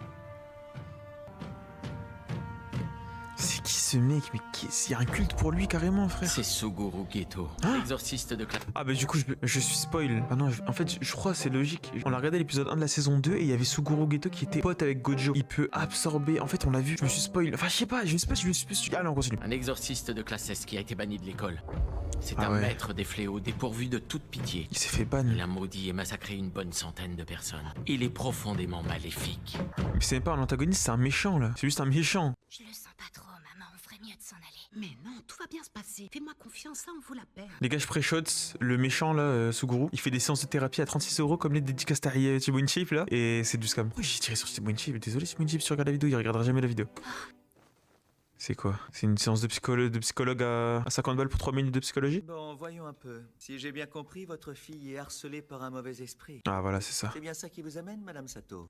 [SPEAKER 1] C'est qui ce mec? Mais il y a un culte pour lui carrément, frère.
[SPEAKER 3] C'est Suguru Geto, l'exorciste de classe.
[SPEAKER 1] Ah bah du coup je suis spoil. Ah non, en fait je crois c'est logique. On a regardé l'épisode 1 de la saison 2 et il y avait Suguru Geto qui était pote avec Gojo. Il peut absorber. En fait on l'a vu. Je me suis spoil. Enfin je sais pas, je me suis... Ah non, on continue.
[SPEAKER 3] Un exorciste de classe S qui a été banni de l'école. C'est un
[SPEAKER 1] ouais.
[SPEAKER 3] maître des fléaux dépourvu de toute pitié.
[SPEAKER 1] Il s'est fait ban.
[SPEAKER 3] Il a maudit et massacré une bonne centaine de personnes. Il est profondément maléfique.
[SPEAKER 1] Mais c'est même pas un antagoniste, c'est un méchant là. C'est juste un méchant.
[SPEAKER 7] Je le sens pas trop, maman. On ferait mieux de s'en aller. Mais non, tout va bien se passer. Fais-moi confiance, ça en vaut la peine.
[SPEAKER 1] Les gars, je pré-shots, le méchant là, Suguru, il fait des séances de thérapie à 36 € comme les dédicaces Thibaut InShape là. Et c'est du scam. Oui, j'ai tiré sur Thibaut InShape. Désolé Thibaut InShape, si tu regardes la vidéo, il regardera jamais la vidéo. C'est quoi? C'est une séance de psychologue à 50 balles pour 3 minutes de psychologie?
[SPEAKER 11] Bon, voyons un peu. Si j'ai bien compris, votre fille est harcelée par un mauvais esprit.
[SPEAKER 1] Ah voilà, c'est ça.
[SPEAKER 11] C'est bien ça qui vous amène, Madame Sato?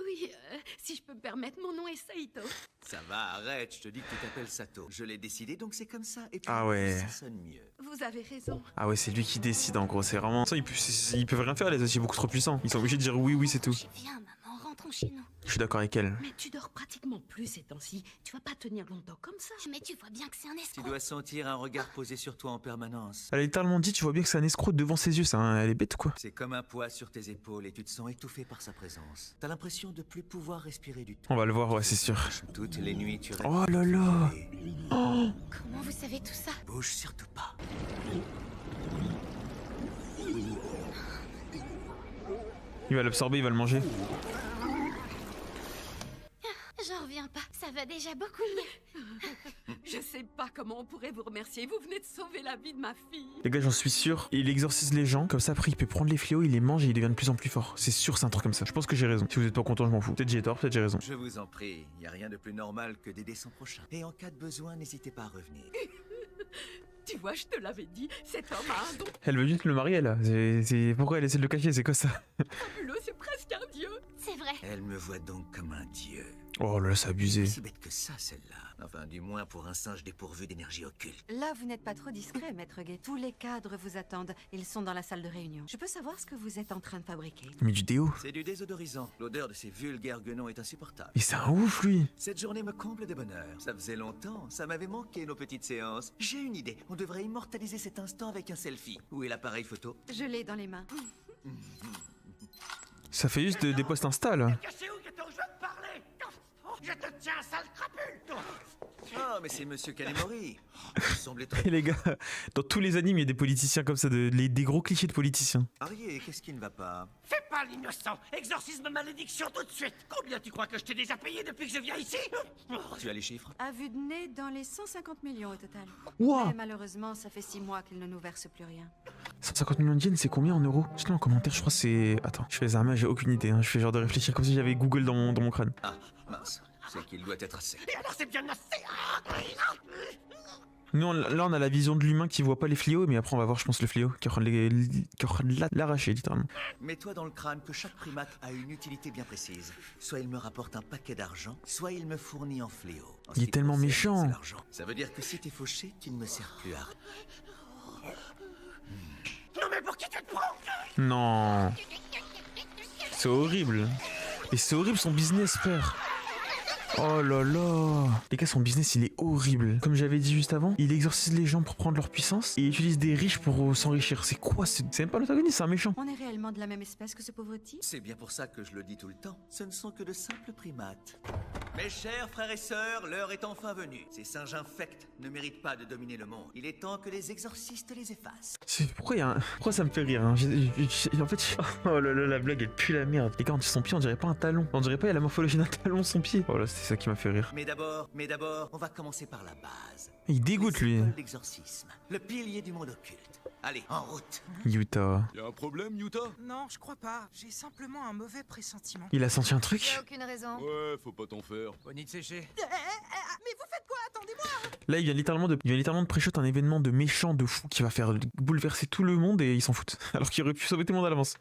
[SPEAKER 13] Oui, si je peux me permettre, mon nom est Saito.
[SPEAKER 11] Ça va, arrête, je te dis que tu t'appelles Sato. Je l'ai décidé, donc c'est comme ça. Et puis,
[SPEAKER 1] Ah ouais.
[SPEAKER 11] ça sonne mieux.
[SPEAKER 13] Vous avez raison.
[SPEAKER 1] Ah ouais, c'est lui qui décide en gros, c'est vraiment... Ça, ils peuvent rien faire les autres, c'est beaucoup trop puissant. Ils sont obligés de dire oui, oui, c'est tout.
[SPEAKER 7] Viens, maman, rentrons chez nous.
[SPEAKER 1] Je suis d'accord avec elle.
[SPEAKER 13] Mais tu dors pratiquement plus ces temps-ci. Tu vas pas tenir longtemps comme ça.
[SPEAKER 7] Mais tu vois bien que c'est un
[SPEAKER 11] Tu
[SPEAKER 7] escroc.
[SPEAKER 11] dois sentir un regard posé sur toi en permanence.
[SPEAKER 1] Elle a littéralement dit, tu vois bien que c'est un escroc devant ses yeux, ça, hein. Elle est bête ou quoi?
[SPEAKER 11] C'est comme un poids sur tes épaules et tu te sens étouffé par sa présence. T'as l'impression de plus pouvoir respirer du tout.
[SPEAKER 1] On va le voir, ouais, c'est sûr.
[SPEAKER 11] Toutes les nuits, tu rêves.
[SPEAKER 1] Oh là là. Oh.
[SPEAKER 7] Comment vous savez tout ça?
[SPEAKER 11] Bouge surtout pas.
[SPEAKER 1] Il va l'absorber, il va le manger.
[SPEAKER 7] J'en reviens pas. Ça va déjà beaucoup mieux.
[SPEAKER 13] Je sais pas comment on pourrait vous remercier. Vous venez de sauver la vie de ma fille.
[SPEAKER 1] Les gars, j'en suis sûr. Il exorcise les gens, comme ça après il peut prendre les fléaux, il les mange et il devient de plus en plus fort. C'est sûr, c'est un truc comme ça. Je pense que j'ai raison. Si vous êtes pas content, je m'en fous. Peut-être j'ai tort, peut-être j'ai raison.
[SPEAKER 11] Je vous en prie, y a rien de plus normal que d'aider son prochain. Et en cas de besoin, n'hésitez pas à revenir.
[SPEAKER 13] Tu vois, je te l'avais dit, cet homme a un don
[SPEAKER 1] Elle veut juste le marier là. Pourquoi elle essaie de le cacher? C'est quoi ça?
[SPEAKER 13] fabuleux, c'est presque un dieu.
[SPEAKER 7] C'est vrai.
[SPEAKER 11] Elle me voit donc comme un dieu.
[SPEAKER 1] Oh là là, c'est abusé.
[SPEAKER 11] Si bête que ça, celle-là. Enfin, du moins pour un singe dépourvu d'énergie occulte.
[SPEAKER 14] Là, vous n'êtes pas trop discret, maître Gay. Tous les cadres vous attendent. Ils sont dans la salle de réunion. Je peux savoir ce que vous êtes en train de fabriquer?
[SPEAKER 1] Mais du déo.
[SPEAKER 11] C'est du désodorisant. L'odeur de ces vulgaires guenons est insupportable.
[SPEAKER 1] Et c'est un ouf lui.
[SPEAKER 11] Cette journée me comble de bonheur. Ça faisait longtemps, ça m'avait manqué nos petites séances. J'ai une idée. On devrait immortaliser cet instant avec un selfie. Où est l'appareil photo?
[SPEAKER 14] Je l'ai dans les mains.
[SPEAKER 1] Ça fait juste des posts Insta là.
[SPEAKER 8] Cassez où, Geto, je veux te parler. Je te tiens, sale crapule.
[SPEAKER 11] Oh, mais c'est Monsieur Kanemori. Il semblait trop...
[SPEAKER 1] Et les gars, dans tous les animes, il y a des politiciens comme ça, des gros clichés de politiciens.
[SPEAKER 11] Arié, qu'est-ce qui ne va pas?
[SPEAKER 8] Fais pas l'innocent. Exorcisme malédiction tout de suite. Combien tu crois que je t'ai déjà payé depuis que je viens ici?
[SPEAKER 11] Tu as les chiffres?
[SPEAKER 14] À vue de nez, dans les 150 millions au total.
[SPEAKER 1] Wow.
[SPEAKER 14] Mais malheureusement, ça fait 6 mois qu'il ne nous verse plus rien.
[SPEAKER 1] 150 millions de yens, c'est combien en euros? Sinon en commentaire, je crois que c'est... Attends, je fais Zama, j'ai aucune idée. Hein. Je fais genre de réfléchir comme si j'avais Google dans mon crâne.
[SPEAKER 11] Ah, mince. C'est qu'il doit être assez.
[SPEAKER 8] Et alors c'est bien assez.
[SPEAKER 1] Nous, là, on a la vision de l'humain qui voit pas les fléaux, mais après, on va voir, je pense, le fléau qui est en train de l'arracher, littéralement.
[SPEAKER 11] Mets-toi dans le crâne que chaque primate a une utilité bien précise. Soit il me rapporte un paquet d'argent, soit il me fournit en fléau.
[SPEAKER 1] Il est tellement méchant.
[SPEAKER 11] Ça veut dire que si t'es fauché, tu ne me sers plus à rien.
[SPEAKER 8] Non mais pour qui tu te prends?
[SPEAKER 1] Non. C'est horrible. Et c'est horrible son business, frère. Oh là là. Les gars, son business, il est horrible. Comme j'avais dit juste avant, il exorcise les gens pour prendre leur puissance et il utilise des riches pour s'enrichir. C'est quoi? C'est même pas l'antagoniste, c'est un méchant.
[SPEAKER 14] On est réellement de la même espèce que ce pauvre type?
[SPEAKER 11] C'est bien pour ça que je le dis tout le temps. Ce ne sont que de simples primates. Mes chers frères et sœurs, l'heure est enfin venue. Ces singes infects ne méritent pas de dominer le monde. Il est temps que les exorcistes les effacent.
[SPEAKER 1] Pourquoi ça me fait rire hein? En fait, oh là là, la blague elle pue la merde. Les gars, son pied, on dirait pas un talon. On dirait pas il y a la morphologie d'un talon son pied. Oh là, c'est ça qui m'a fait rire.
[SPEAKER 11] Mais d'abord, on va commencer par la base.
[SPEAKER 1] Il dégoûte lui.
[SPEAKER 11] L'exorcisme, le pilier du monde occulte. Allez, en route.
[SPEAKER 1] Utah.
[SPEAKER 5] Y'a un problème, Utah?
[SPEAKER 4] Non, je crois pas. J'ai simplement un mauvais pressentiment.
[SPEAKER 1] Il a senti un truc?
[SPEAKER 6] Y'a aucune raison.
[SPEAKER 5] Ouais, faut pas t'en faire.
[SPEAKER 10] Bonnie de sécher.
[SPEAKER 4] Mais vous faites quoi? Attendez-moi!
[SPEAKER 1] Là, il vient littéralement de pré-shot un événement de méchant de fou qui va faire bouleverser tout le monde et ils s'en foutent. Alors qu'il aurait pu sauver tout le monde à l'avance.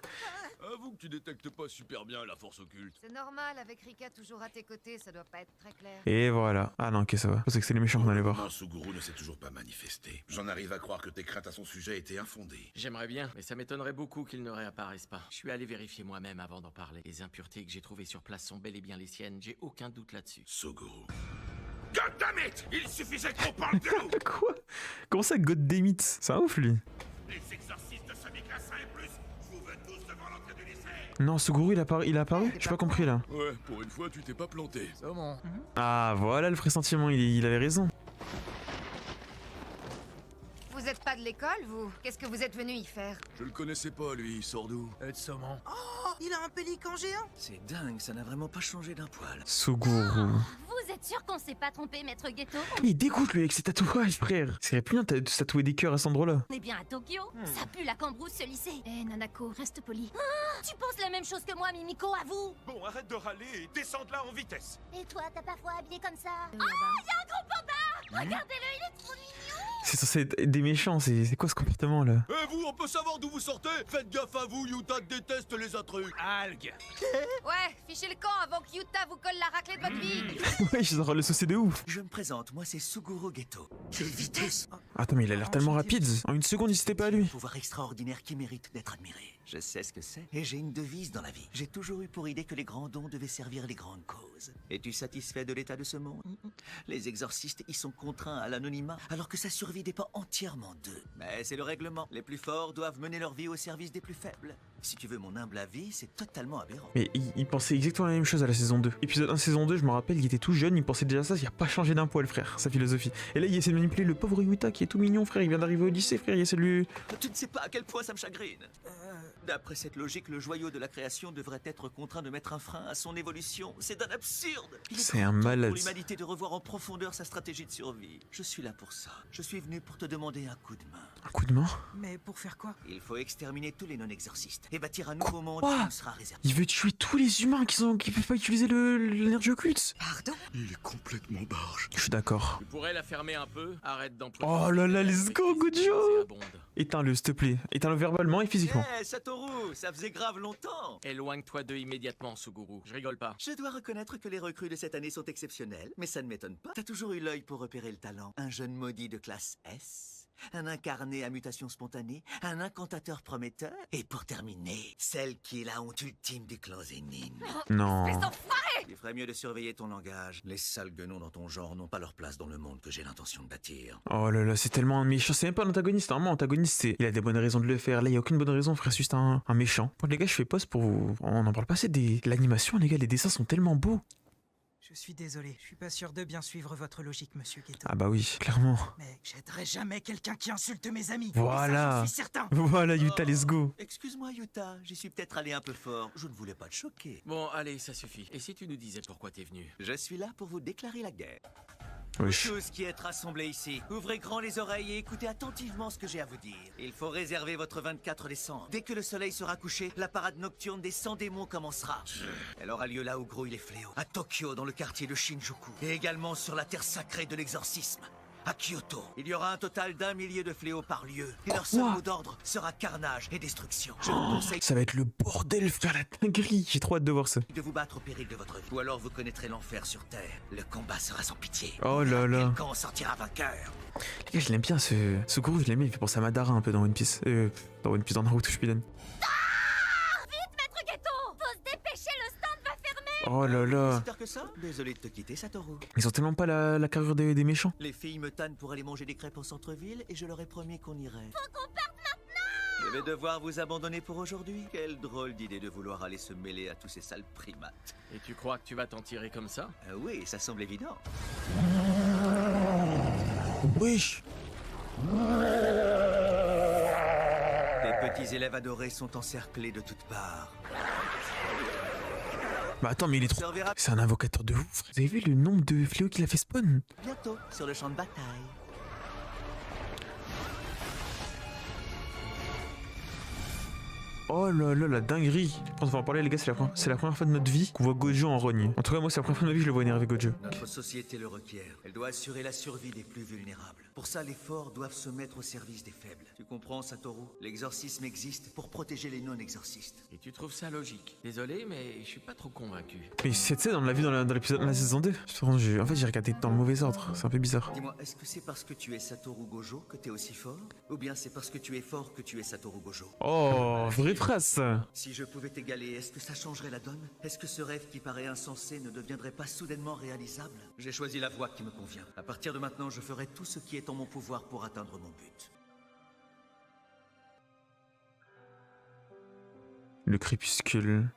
[SPEAKER 5] Avoue que tu détectes pas super bien la force occulte.
[SPEAKER 6] C'est normal, avec Rika toujours à tes côtés, ça doit pas être très clair.
[SPEAKER 1] Et voilà. Ah non, ok, ça va. C'est que c'est les méchants qu'on allait voir.
[SPEAKER 15] Non, Suguru ne s'est toujours pas manifesté. J'en arrive à croire que tes craintes à son sujet étaient infondées.
[SPEAKER 3] J'aimerais bien, mais ça m'étonnerait beaucoup qu'il ne réapparaisse pas. Je suis allé vérifier moi-même avant d'en parler. Les impuretés que j'ai trouvées sur place sont bel et bien les siennes, j'ai aucun doute là-dessus.
[SPEAKER 15] Suguru. Goddammit! Il suffisait qu'on parle de nous!
[SPEAKER 1] Quoi? Comment ça, Goddammit? C'est un ouf lui.
[SPEAKER 15] Les exorcistes de semi-classin et plus, je vous veux tous devant l'entrée du lycée!
[SPEAKER 1] Non, Suguru il a apparu? J'ai pas compris là.
[SPEAKER 5] Ouais, pour une fois, tu t'es pas planté.
[SPEAKER 10] Saumon.
[SPEAKER 1] Ah, voilà le pressentiment, il avait raison.
[SPEAKER 6] Vous êtes pas de l'école, vous? Qu'est-ce que vous êtes venu y faire?
[SPEAKER 5] Je le connaissais pas, lui, il sort d'où?
[SPEAKER 10] De saumon.
[SPEAKER 4] Oh, il a un pélican géant!
[SPEAKER 11] C'est dingue, ça n'a vraiment pas changé d'un poil.
[SPEAKER 1] Suguru.
[SPEAKER 7] Vous êtes sûr qu'on s'est pas trompé, maître Ghetto?
[SPEAKER 1] Il dégoûte lui avec ses tatouages, frère. C'est plus bien de tatouer des cœurs à cet endroit-là.
[SPEAKER 7] On est bien à Tokyo. Ça pue la cambrousse, ce lycée. Eh, Nanako, reste poli. Tu penses la même chose que moi, Mimiko, à vous?
[SPEAKER 2] Bon, arrête de râler et descends de là en vitesse.
[SPEAKER 7] Et toi, t'as parfois habillé comme ça? Ah, il y a un gros panda! Regardez-le, il est trop mignon!
[SPEAKER 1] C'est censé être des méchants, c'est quoi ce comportement là?
[SPEAKER 5] Eh vous, on peut savoir d'où vous sortez? Faites gaffe à vous, Utah déteste les intrus.
[SPEAKER 10] Algues.
[SPEAKER 6] Ouais, fichez le camp avant que Utah vous colle la raclée de votre vie!
[SPEAKER 1] Ouais, je le saucer de ouf.
[SPEAKER 11] Je me présente, moi c'est Suguru Ghetto. Quelle vitesse!
[SPEAKER 1] Attends, mais il a l'air tellement rapide. En une seconde, il s'était pas à lui.
[SPEAKER 11] Pouvoir extraordinaire qui mérite d'être admiré. Je sais ce que c'est, et j'ai une devise dans la vie. J'ai toujours eu pour idée que les grands dons devaient servir les grandes causes. Es-tu satisfait de l'état de ce monde? Les exorcistes y sont contraints à l'anonymat, alors que sa survie dépend entièrement d'eux. Mais c'est le règlement. Les plus forts doivent mener leur vie au service des plus faibles. Si tu veux mon humble avis, c'est totalement aberrant.
[SPEAKER 1] Mais il pensait exactement la même chose à la saison 2. Épisode 1, saison 2, je me rappelle, il était tout jeune, il pensait déjà ça, il a pas changé d'un poil, frère, sa philosophie. Et là, il essaie de manipuler le pauvre Utah qui est tout mignon, frère, il vient d'arriver au lycée, frère, il essaie de lui...
[SPEAKER 11] Tu ne sais pas à quel point ça me chagrine. D'après cette logique, le joyau de la création devrait être contraint de mettre un frein à son évolution. C'est d'un absurde.
[SPEAKER 1] C'est un malade.
[SPEAKER 11] Pour l'humanité de revoir en profondeur sa stratégie de survie. Je suis là pour ça. Je suis venu pour te demander un coup de main.
[SPEAKER 1] Un coup de main?
[SPEAKER 4] Mais pour faire quoi?
[SPEAKER 11] Il faut exterminer tous les non-exorcistes et bâtir un nouveau monde
[SPEAKER 1] Quoi?
[SPEAKER 11] qui nous sera réservé.
[SPEAKER 1] Il veut tuer tous les humains qui peuvent pas utiliser l'énergie occulte.
[SPEAKER 6] Pardon?
[SPEAKER 5] Il est complètement barge.
[SPEAKER 1] Je suis d'accord.
[SPEAKER 3] Tu pourrais la fermer un peu? Arrête d'employer...
[SPEAKER 1] Oh là là, let's go, Gojo!
[SPEAKER 3] Bonde.
[SPEAKER 1] Éteins-le, s'il te plaît. Éteins-le verbalement et physiquement.
[SPEAKER 11] Eh, Satoru, ça faisait grave longtemps.
[SPEAKER 3] Éloigne-toi d'eux immédiatement, Suguru. Je rigole pas.
[SPEAKER 11] Je dois reconnaître que les recrues de cette année sont exceptionnelles, mais ça ne m'étonne pas. T'as toujours eu l'œil pour repérer le talent. Un jeune maudit de classe S, un incarné à mutation spontanée, un incantateur prometteur, et pour terminer, celle qui est la honte ultime du clan Zenin.
[SPEAKER 1] Non.
[SPEAKER 11] Il ferait mieux de surveiller ton langage. Les sales guenons dans ton genre n'ont pas leur place dans le monde que j'ai l'intention de bâtir.
[SPEAKER 1] Oh là là, c'est tellement un méchant. C'est même pas un antagoniste. Normalement, antagoniste, c'est. Il a des bonnes raisons de le faire. Là, il y a aucune bonne raison, frère. C'est juste un méchant. Bon, les gars, je fais pause pour vous. On en parle pas assez de l'animation, les gars. Les dessins sont tellement beaux.
[SPEAKER 4] Je suis désolé, je suis pas sûr de bien suivre votre logique, monsieur Ghetto.
[SPEAKER 1] Ah bah oui, clairement.
[SPEAKER 4] Mais j'aiderai jamais quelqu'un qui insulte mes amis.
[SPEAKER 1] Voilà.
[SPEAKER 4] Et ça, j'en suis certain.
[SPEAKER 1] Voilà, Utah, let's go.
[SPEAKER 11] Excuse-moi, Utah, j'y suis peut-être allé un peu fort. Je ne voulais pas te choquer.
[SPEAKER 3] Bon, allez, ça suffit. Et si tu nous disais pourquoi t'es venu?
[SPEAKER 11] Je suis là pour vous déclarer la guerre.
[SPEAKER 1] Wesh.
[SPEAKER 11] Tous qui êtes rassemblés ici, ouvrez grand les oreilles et écoutez attentivement ce que j'ai à vous dire. Il faut réserver votre 24 décembre. Dès que le soleil sera couché, la parade nocturne des 100 démons commencera. Elle aura lieu là où grouillent les fléaux, à Tokyo, dans le quartier de Shinjuku, et également sur la terre sacrée de l'exorcisme. À Kyoto, il y aura un total d'1 millier de fléaux par lieu. Et leur seul mot d'ordre sera carnage et destruction. Je vous conseille
[SPEAKER 1] Ça va être le bordel, frère, la dinguerie. J'ai trop hâte de voir ça.
[SPEAKER 11] de vous battre au péril de votre vie. Ou alors vous connaîtrez l'enfer sur Terre. Le combat sera sans pitié.
[SPEAKER 1] Oh là là.
[SPEAKER 11] Quel camp sortira vainqueur?
[SPEAKER 1] Les gars, je l'aime bien, ce groupe, je l'aime bien. Il fait penser à Madara un peu dans One Piece. Dans One Piece, dans Naruto Shippuden.
[SPEAKER 7] Vite, maître Ghetto! Faut se dépêcher, le stand va fermer!
[SPEAKER 1] Oh là là.
[SPEAKER 11] C'est tard que ça? Désolé de te quitter, Satoru.
[SPEAKER 1] Ils ont tellement pas la carrure des méchants.
[SPEAKER 11] Les filles me tannent pour aller manger des crêpes au centre-ville et je leur ai promis qu'on irait.
[SPEAKER 7] Faut qu'on parte maintenant!
[SPEAKER 11] Je vais devoir vous abandonner pour aujourd'hui. Quelle drôle d'idée de vouloir aller se mêler à tous ces sales primates.
[SPEAKER 3] Et tu crois que tu vas t'en tirer comme ça?
[SPEAKER 11] Oui, ça semble évident.
[SPEAKER 1] Wesh.
[SPEAKER 11] Les petits élèves adorés sont encerclés de toutes parts.
[SPEAKER 1] Bah attends, mais il est
[SPEAKER 11] On se
[SPEAKER 1] trop...
[SPEAKER 11] reverra
[SPEAKER 1] C'est un invocateur de ouf. Vous avez vu le nombre de fléaux qu'il a fait spawn?
[SPEAKER 11] bientôt sur le champ de bataille.
[SPEAKER 1] Oh là là, la dinguerie. Je pense qu'on va en parler les gars, c'est la première fois de notre vie qu'on voit Gojo en rogne. En tout cas moi c'est la première fois de ma vie que je le vois énervé Gojo.
[SPEAKER 11] Notre société le requiert. Elle doit assurer la survie des plus vulnérables. Pour ça, les forts doivent se mettre au service des faibles. Tu comprends, Satoru? L'exorcisme existe pour protéger les non-exorcistes.
[SPEAKER 3] Et tu trouves ça logique? Désolé, mais je suis pas trop convaincu.
[SPEAKER 1] Mais c'est, tu sais, on l'a vu dans l'épisode de la saison 2. En fait j'ai regardé dans le mauvais ordre, c'est un peu bizarre.
[SPEAKER 11] Dis-moi, est-ce que c'est parce que tu es Satoru Gojo que t'es aussi fort? Ou bien c'est parce que tu es fort que tu es Satoru Gojo?
[SPEAKER 1] Oh, vraie phrase ça.
[SPEAKER 11] Si je pouvais t'égaler, est-ce que ça changerait la donne? Est-ce que ce rêve qui paraît insensé ne deviendrait pas soudainement réalisable? J'ai choisi la voie qui me convient. À partir de maintenant, je ferai tout ce qui est en mon pouvoir pour atteindre mon but.
[SPEAKER 1] Le crépuscule.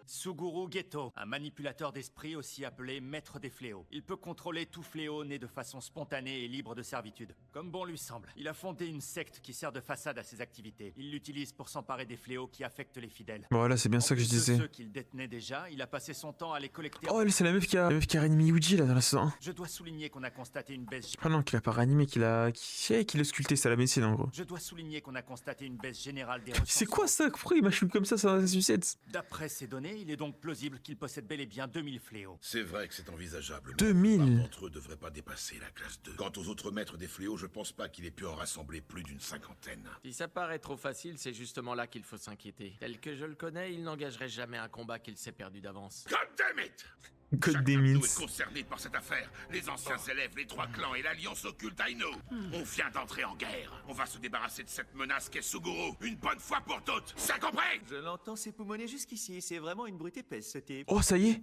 [SPEAKER 10] Suguru Geto, un manipulateur d'esprit aussi appelé maître des fléaux. Il peut contrôler tout fléau né de façon spontanée et libre de servitude. Comme bon lui semble, il a fondé une secte qui sert de façade à ses activités. Il l'utilise pour s'emparer des fléaux qui affectent les fidèles.
[SPEAKER 1] Voilà, c'est bien ça que je disais.
[SPEAKER 10] Ceux qu'il détenait déjà, il a passé son temps à les collecter.
[SPEAKER 1] Oh, c'est la meuf qui a réanimé Yuji là dans la saison 1.
[SPEAKER 10] Je dois souligner qu'on a constaté une baisse...
[SPEAKER 1] Ah non, qu'il a pas réanimé, qu'il l'a sculpté, c'est la médecine en gros.
[SPEAKER 10] Je dois souligner qu'on a constaté une baisse générale des ressources.
[SPEAKER 1] C'est quoi ça? Pourquoi il mâchoule comme ça la sucette?
[SPEAKER 10] D'après ces données, il est donc plausible qu'il possède bel et bien 2000 fléaux.
[SPEAKER 15] C'est vrai que c'est envisageable.
[SPEAKER 1] 2000.
[SPEAKER 15] L'un d'entre eux devrait pas dépasser la classe 2. Quant aux autres maîtres des fléaux, je pense pas qu'il ait pu en rassembler plus d'une cinquantaine.
[SPEAKER 3] Si ça paraît trop facile, c'est justement là qu'il faut s'inquiéter. Tel que je le connais, il n'engagerait jamais un combat qu'il s'est perdu d'avance.
[SPEAKER 15] God damn it!
[SPEAKER 1] God
[SPEAKER 15] Chacun
[SPEAKER 1] damn
[SPEAKER 15] de
[SPEAKER 1] it.
[SPEAKER 15] nous est concerné par cette affaire. Les anciens élèves, les trois clans et l'alliance occulte Aino. On vient d'entrer en guerre. On va se débarrasser de cette menace qu'est Suguru, une bonne fois pour toutes. Ça compris?
[SPEAKER 11] Je l'entends s'époumoner jusqu'ici. C'est vraiment une brute épaisse, ce type.
[SPEAKER 1] Oh, ça y est.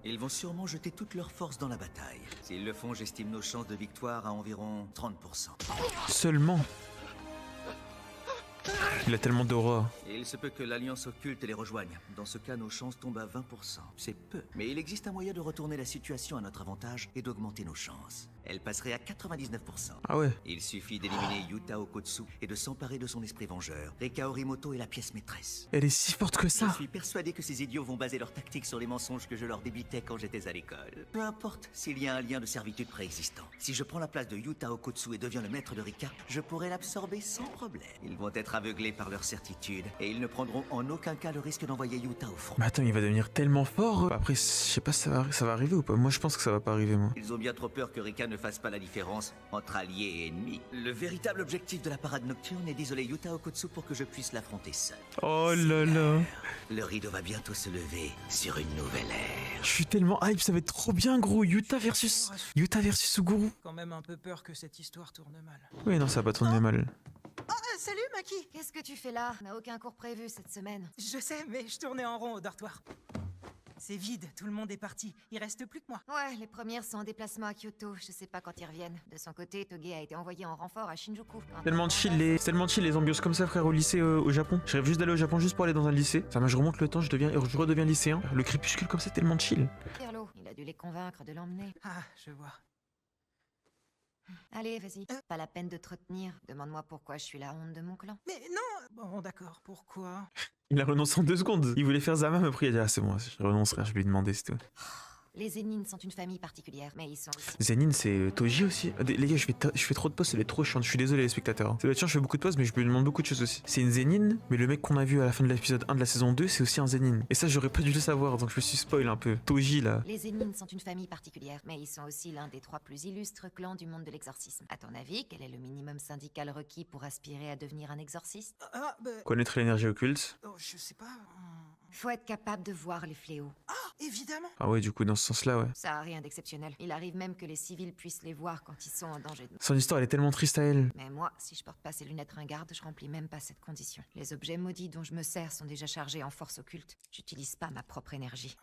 [SPEAKER 11] Ils vont sûrement jeter toute leur force dans la bataille. S'ils le font, j'estime nos chances de victoire à environ 30%.
[SPEAKER 1] Seulement. Il a tellement d'aura.
[SPEAKER 11] Et il se peut que l'Alliance occulte les rejoigne. Dans ce cas, nos chances tombent à 20%. C'est peu. Mais il existe un moyen de retourner la situation à notre avantage et d'augmenter nos chances. Elle passerait à 99%.
[SPEAKER 1] Ah ouais.
[SPEAKER 11] Il suffit d'éliminer Yuta Okotsu et de s'emparer de son esprit vengeur. Rika Orimoto est la pièce maîtresse.
[SPEAKER 1] Elle est si forte que ça.
[SPEAKER 11] Je suis persuadé que ces idiots vont baser leur tactique sur les mensonges que je leur débitais quand j'étais à l'école. Peu importe s'il y a un lien de servitude préexistant. Si je prends la place de Yuta Okotsu et deviens le maître de Rika, je pourrais l'absorber sans problème. Ils vont être aveuglés par leur certitude et ils ne prendront en aucun cas le risque d'envoyer Yuta au front.
[SPEAKER 1] Mais attends, il va devenir tellement fort. Après, je sais pas si ça va arriver ou pas. Moi, je pense que ça va pas arriver, moi.
[SPEAKER 11] Ils ont bien trop peur que Rika ne fasse pas la différence entre alliés et ennemis. Le véritable objectif de la parade nocturne est d'isoler Yuta Okotsu pour que je puisse l'affronter seul.
[SPEAKER 1] Oh là là.
[SPEAKER 11] Le rideau va bientôt se lever sur une nouvelle ère.
[SPEAKER 1] Je suis tellement hype, ça va être trop bien, gros. Yuta versus Suguru.
[SPEAKER 4] Quand même un peu peur que cette histoire tourne mal.
[SPEAKER 1] Oui, non, ça va pas tourner mal.
[SPEAKER 6] Oh, salut Maki! Qu'est-ce que tu fais là? On n'a aucun cours prévu cette semaine.
[SPEAKER 4] Je sais, mais je tournais en rond au dortoir. C'est vide, tout le monde est parti. Il reste plus que moi.
[SPEAKER 6] Ouais, les premières sont en déplacement à Kyoto. Je sais pas quand ils reviennent. De son côté, Toge a été envoyé en renfort à Shinjuku.
[SPEAKER 1] Tellement chill les ambiances comme ça, frère, au lycée au Japon. Je rêve juste d'aller au Japon juste pour aller dans un lycée. Ça je remonte le temps, je redeviens lycéen. Le crépuscule comme ça, tellement chill.
[SPEAKER 6] Pirlo, il a dû les convaincre de l'emmener.
[SPEAKER 4] Ah, je vois.
[SPEAKER 6] Allez, vas-y. Pas la peine de te retenir. Demande-moi pourquoi je suis la honte de mon clan.
[SPEAKER 4] Mais non! Bon, d'accord, pourquoi?
[SPEAKER 1] Il a renoncé en 2 secondes. Il voulait faire Zama, mais après il a dit ah c'est bon, je renoncerai, je vais lui demander, c'est tout.
[SPEAKER 6] Les Zenin sont une famille particulière, mais ils sont aussi...
[SPEAKER 1] Zenin, c'est Toji aussi. Les gars, je fais trop de postes, elle est trop chiante. Je suis désolé les spectateurs. Ça va être chiant, je fais beaucoup de postes, mais je lui demande beaucoup de choses aussi. C'est une Zenin, mais le mec qu'on a vu à la fin de l'épisode 1 de la saison 2, c'est aussi un Zenin. Et ça, j'aurais pas dû le savoir, donc je me suis spoil un peu. Toji, là.
[SPEAKER 6] Les Zenin sont une famille particulière, mais ils sont aussi l'un des 3 plus illustres clans du monde de l'exorcisme. À ton avis, quel est le minimum syndical requis pour aspirer à devenir un exorciste?
[SPEAKER 1] Connaître l'énergie occulte.
[SPEAKER 4] Oh, je sais pas...
[SPEAKER 6] Faut être capable de voir les fléaux.
[SPEAKER 4] Ah, évidemment!
[SPEAKER 1] Ah ouais, du coup, dans ce sens-là, ouais.
[SPEAKER 6] Ça a rien d'exceptionnel. Il arrive même que les civils puissent les voir quand ils sont en danger de mort.
[SPEAKER 1] Son histoire, elle est tellement triste à elle.
[SPEAKER 6] Mais moi, si je porte pas ces lunettes ringardes, je remplis même pas cette condition. Les objets maudits dont je me sers sont déjà chargés en force occulte. J'utilise pas ma propre énergie.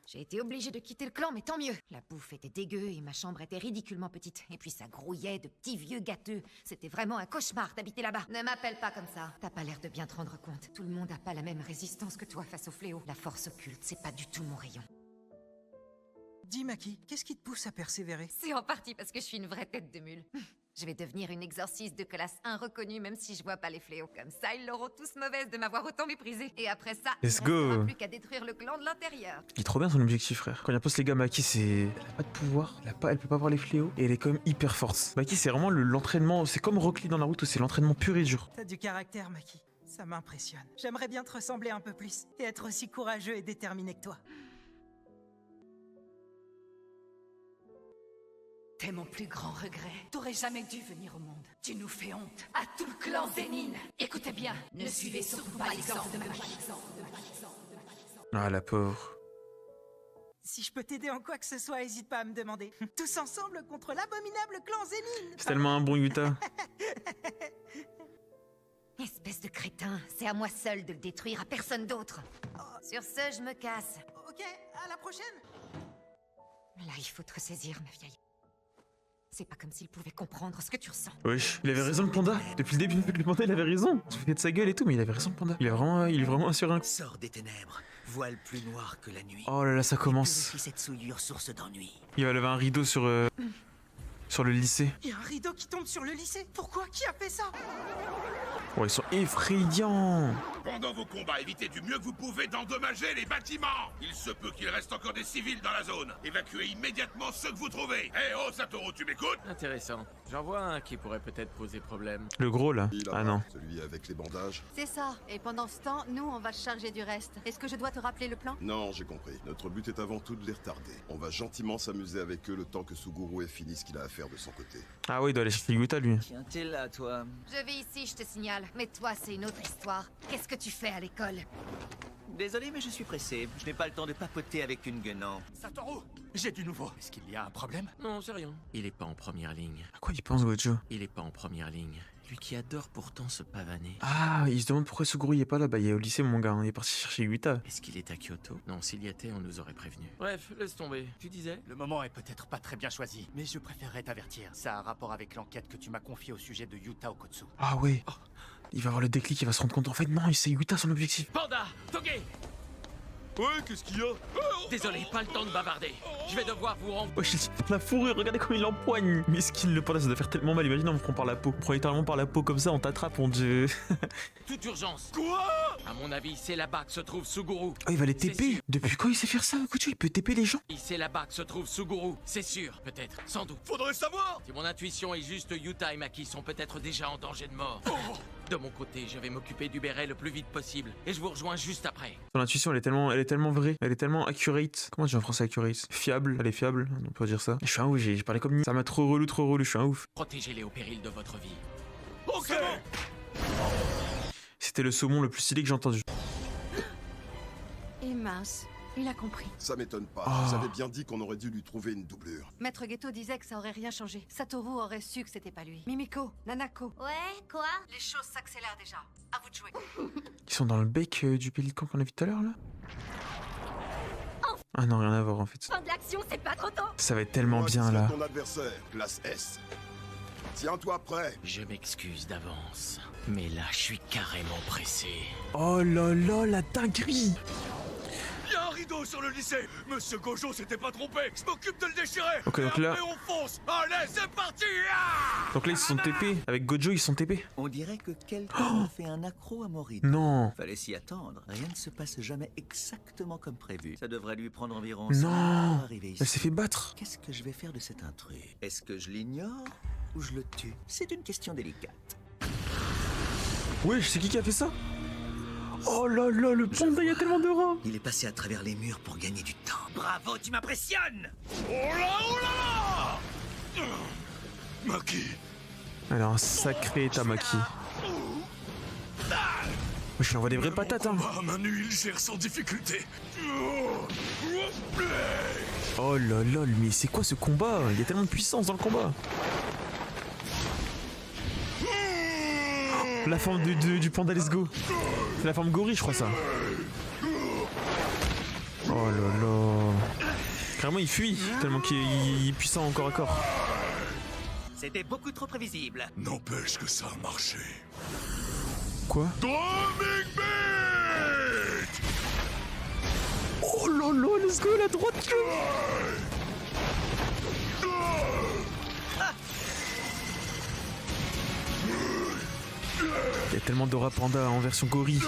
[SPEAKER 6] J'ai été obligée de quitter le clan, mais tant mieux. La bouffe était dégueu et ma chambre était ridiculement petite. Et puis ça grouillait de petits vieux gâteux. C'était vraiment un cauchemar d'habiter là-bas. Ne m'appelle pas comme ça. T'as pas l'air de bien te rendre compte. Tout le monde a pas la même résistance que toi face au fléau. La force occulte, c'est pas du tout mon rayon.
[SPEAKER 4] Dis Maki, qu'est-ce qui te pousse à persévérer?
[SPEAKER 6] C'est en partie parce que je suis une vraie tête de mule. Je vais devenir une exorciste de classe 1 reconnue même si je vois pas les fléaux. Comme ça, ils l'auront tous mauvaise de m'avoir autant méprisée. Et après ça,
[SPEAKER 1] Let's
[SPEAKER 6] il
[SPEAKER 1] go.
[SPEAKER 6] ne restera plus qu'à détruire le clan de l'intérieur.
[SPEAKER 1] Il est trop bien son objectif, frère. Quand il impose les gars, Maki, c'est. Elle a pas de pouvoir, elle peut pas voir les fléaux, et elle est quand même hyper forte. Maki, c'est vraiment l'entraînement. C'est comme Rock Lee dans Naruto, c'est l'entraînement pur et dur.
[SPEAKER 4] T'as du caractère, Maki. Ça m'impressionne. J'aimerais bien te ressembler un peu plus et être aussi courageux et déterminé que toi.
[SPEAKER 13] T'es mon plus grand regret. T'aurais jamais dû venir au monde. Tu nous fais honte. À tout le clan Zénine. Écoutez bien, ne suivez surtout pas l'exemple de Maki.
[SPEAKER 1] Ah, la pauvre.
[SPEAKER 4] Si je peux t'aider en quoi que ce soit, hésite pas à me demander. Tous ensemble contre l'abominable clan Zénine.
[SPEAKER 1] C'est tellement un bon Yuta.
[SPEAKER 6] Espèce de crétin, c'est à moi seul de le détruire, à personne d'autre. Sur ce, je me casse.
[SPEAKER 4] Ok, à la prochaine.
[SPEAKER 6] Là, il faut te ressaisir, ma vieille. C'est pas comme s'il pouvait comprendre ce que tu ressens.
[SPEAKER 1] Wesh, il avait raison le panda. Depuis le début, le panda, il avait raison. On se foutait de sa gueule et tout, mais il avait raison le panda. Il est vraiment assuré.
[SPEAKER 11] Sors des ténèbres, voile plus noir que la nuit.
[SPEAKER 1] Oh là là, ça commence.
[SPEAKER 11] Purifie cette souillure source d'ennui.
[SPEAKER 1] Il va lever un rideau sur le lycée.
[SPEAKER 4] Il y a un rideau qui tombe sur le lycée. Pourquoi? Qui a fait ça?
[SPEAKER 1] Oh, ils sont effrayants.
[SPEAKER 15] Pendant vos combats, évitez du mieux que vous pouvez d'endommager les bâtiments. Il se peut qu'il reste encore des civils dans la zone. Évacuez immédiatement ceux que vous trouvez. Hé, oh, Satoru, tu m'écoutes?
[SPEAKER 3] Intéressant. J'en vois un qui pourrait peut-être poser problème.
[SPEAKER 1] Le gros là. Ah non.
[SPEAKER 16] Celui avec les bandages.
[SPEAKER 14] C'est ça. Et pendant ce temps, nous, on va se charger du reste. Est-ce que je dois te rappeler le plan?
[SPEAKER 16] Non, j'ai compris. Notre but est avant tout de les retarder. On va gentiment s'amuser avec eux le temps que Suguru ait fini ce qu'il a à faire de son côté.
[SPEAKER 1] Ah oui, il doit aller chercher Yuta lui.
[SPEAKER 11] Tiens-t-il là, toi?
[SPEAKER 6] Je vais ici, je te signale. Mais toi, c'est une autre histoire. Qu'est-ce que tu fais à l'école?
[SPEAKER 11] Désolé, mais je suis pressé. Je n'ai pas le temps de papoter avec une guenant.
[SPEAKER 10] Satoru, j'ai du nouveau. Est-ce qu'il y a un problème?
[SPEAKER 3] Non, c'est rien. Il est pas en première ligne.
[SPEAKER 1] À quoi il pense, Gojo?
[SPEAKER 3] Il est pas en première ligne. Lui qui adore pourtant se pavaner.
[SPEAKER 1] Ah, il se demande pourquoi Suguru il est pas là. Bah, il est au lycée, mon gars. Il est parti chercher Yuta.
[SPEAKER 3] Est-ce qu'il est à Kyoto? Non, s'il y était, on nous aurait prévenu. Bref, laisse tomber. Tu disais?
[SPEAKER 10] Le moment est peut-être pas très bien choisi, mais je préférerais t'avertir. Ça a un rapport avec l'enquête que tu m'as confiée au sujet de Yuta Okotsu.
[SPEAKER 1] Ah ouais. Il va avoir le déclic, il va se rendre compte. En fait, non, c'est Yuta son objectif.
[SPEAKER 3] Panda! Toge!
[SPEAKER 5] Ouais, qu'est-ce qu'il y a?
[SPEAKER 3] Désolé, pas le temps de bavarder. Je vais devoir vous rendre.
[SPEAKER 1] Wesh, la fourrure, regardez comme il l'empoigne. Mesquin, le panda, ça doit faire tellement mal. Imagine, on me prend par la peau. On prend littéralement par la peau comme ça, on t'attrape, on dit.
[SPEAKER 3] Toute urgence.
[SPEAKER 15] Quoi?
[SPEAKER 3] À mon avis, c'est là-bas que se trouve Suguru.
[SPEAKER 1] Oh, il va les TP. Depuis quand il sait faire ça, Gojo? Il peut TP les gens.
[SPEAKER 3] C'est là-bas que se trouve Suguru. C'est sûr, peut-être, sans doute.
[SPEAKER 15] Faudrait savoir.
[SPEAKER 3] Si mon intuition est juste, Yuta et Maki sont peut-être déjà en danger de mort. De mon côté, je vais m'occuper du béret le plus vite possible. Et je vous rejoins juste après.
[SPEAKER 1] Son intuition, elle est tellement vraie. Elle est tellement accurate. Comment on dit en français accurate? Fiable. Elle est fiable, on peut dire ça. Je suis un ouf, j'ai parlé comme ni. Ça m'a trop relou, je suis un ouf.
[SPEAKER 3] Protégez-les au péril de votre vie.
[SPEAKER 15] Ok.
[SPEAKER 1] C'était le saumon le plus stylé que j'ai entendu.
[SPEAKER 14] Et mince, il a compris.
[SPEAKER 16] Ça m'étonne pas.
[SPEAKER 1] Oh.
[SPEAKER 16] Vous avez bien dit qu'on aurait dû lui trouver une doublure.
[SPEAKER 14] Maître Geto disait que ça aurait rien changé. Satoru aurait su que c'était pas lui. Mimiko, Nanako.
[SPEAKER 7] Ouais, quoi?
[SPEAKER 14] Les choses s'accélèrent déjà. À vous de jouer.
[SPEAKER 1] Ils sont dans le bec du pélican qu'on a vu tout à l'heure là. Ah non, rien à voir en fait.
[SPEAKER 12] Fin de l'action, c'est pas trop tôt.
[SPEAKER 1] Ça va être tellement
[SPEAKER 16] Moi,
[SPEAKER 1] bien
[SPEAKER 16] qui
[SPEAKER 1] là.
[SPEAKER 16] serai ton adversaire, classe S. Tiens-toi prêt.
[SPEAKER 3] Je m'excuse d'avance. Mais là, je suis carrément pressé.
[SPEAKER 1] Oh là là, la dinguerie.
[SPEAKER 15] Il y a un rideau sur le lycée. Monsieur Gojo s'était pas trompé. Je m'occupe de le déchirer.
[SPEAKER 1] Ok, donc
[SPEAKER 15] Et
[SPEAKER 1] là-
[SPEAKER 15] après, on fonce. Allez, c'est parti. Ah,
[SPEAKER 1] Donc là ils se sont TP. Avec Gojo ils se sont TP.
[SPEAKER 11] On dirait que quelqu'un a fait un accro à mon rythme.
[SPEAKER 1] Non.
[SPEAKER 11] Fallait s'y attendre. Rien ne se passe jamais exactement comme prévu. Ça devrait lui prendre environ
[SPEAKER 1] Non.
[SPEAKER 11] 5 heures pour arriver ici.
[SPEAKER 1] Elle s'est fait battre.
[SPEAKER 11] Qu'est-ce que je vais faire de cet intrus? Est-ce que je l'ignore ou je le tue? C'est une question délicate.
[SPEAKER 1] Wesh, c'est qui a fait ça? Oh là là, le panda, il y a tellement de rats.
[SPEAKER 11] Il est passé à travers les murs pour gagner du temps. Bravo, tu m'impressionnes!
[SPEAKER 15] Oh là, oh là là. Maki.
[SPEAKER 1] Elle a un sacré Tamaki. Wesh, il envoie des vraies patates hein.
[SPEAKER 15] Ah, Manu, il gère sans difficulté.
[SPEAKER 1] Oh là là, mais c'est quoi ce combat? Il y a tellement de puissance dans le combat. La forme du panda, let's go. C'est la forme gorille, je crois ça. Oh là là. Carrément, il fuit, tellement qu'il est puissant encore à corps.
[SPEAKER 11] C'était beaucoup trop prévisible.
[SPEAKER 15] N'empêche que ça a marché.
[SPEAKER 1] Quoi?
[SPEAKER 15] Drumming Beat.
[SPEAKER 1] Oh là là, let's go, la droite. Il y a tellement d'Aura Panda en version gorille.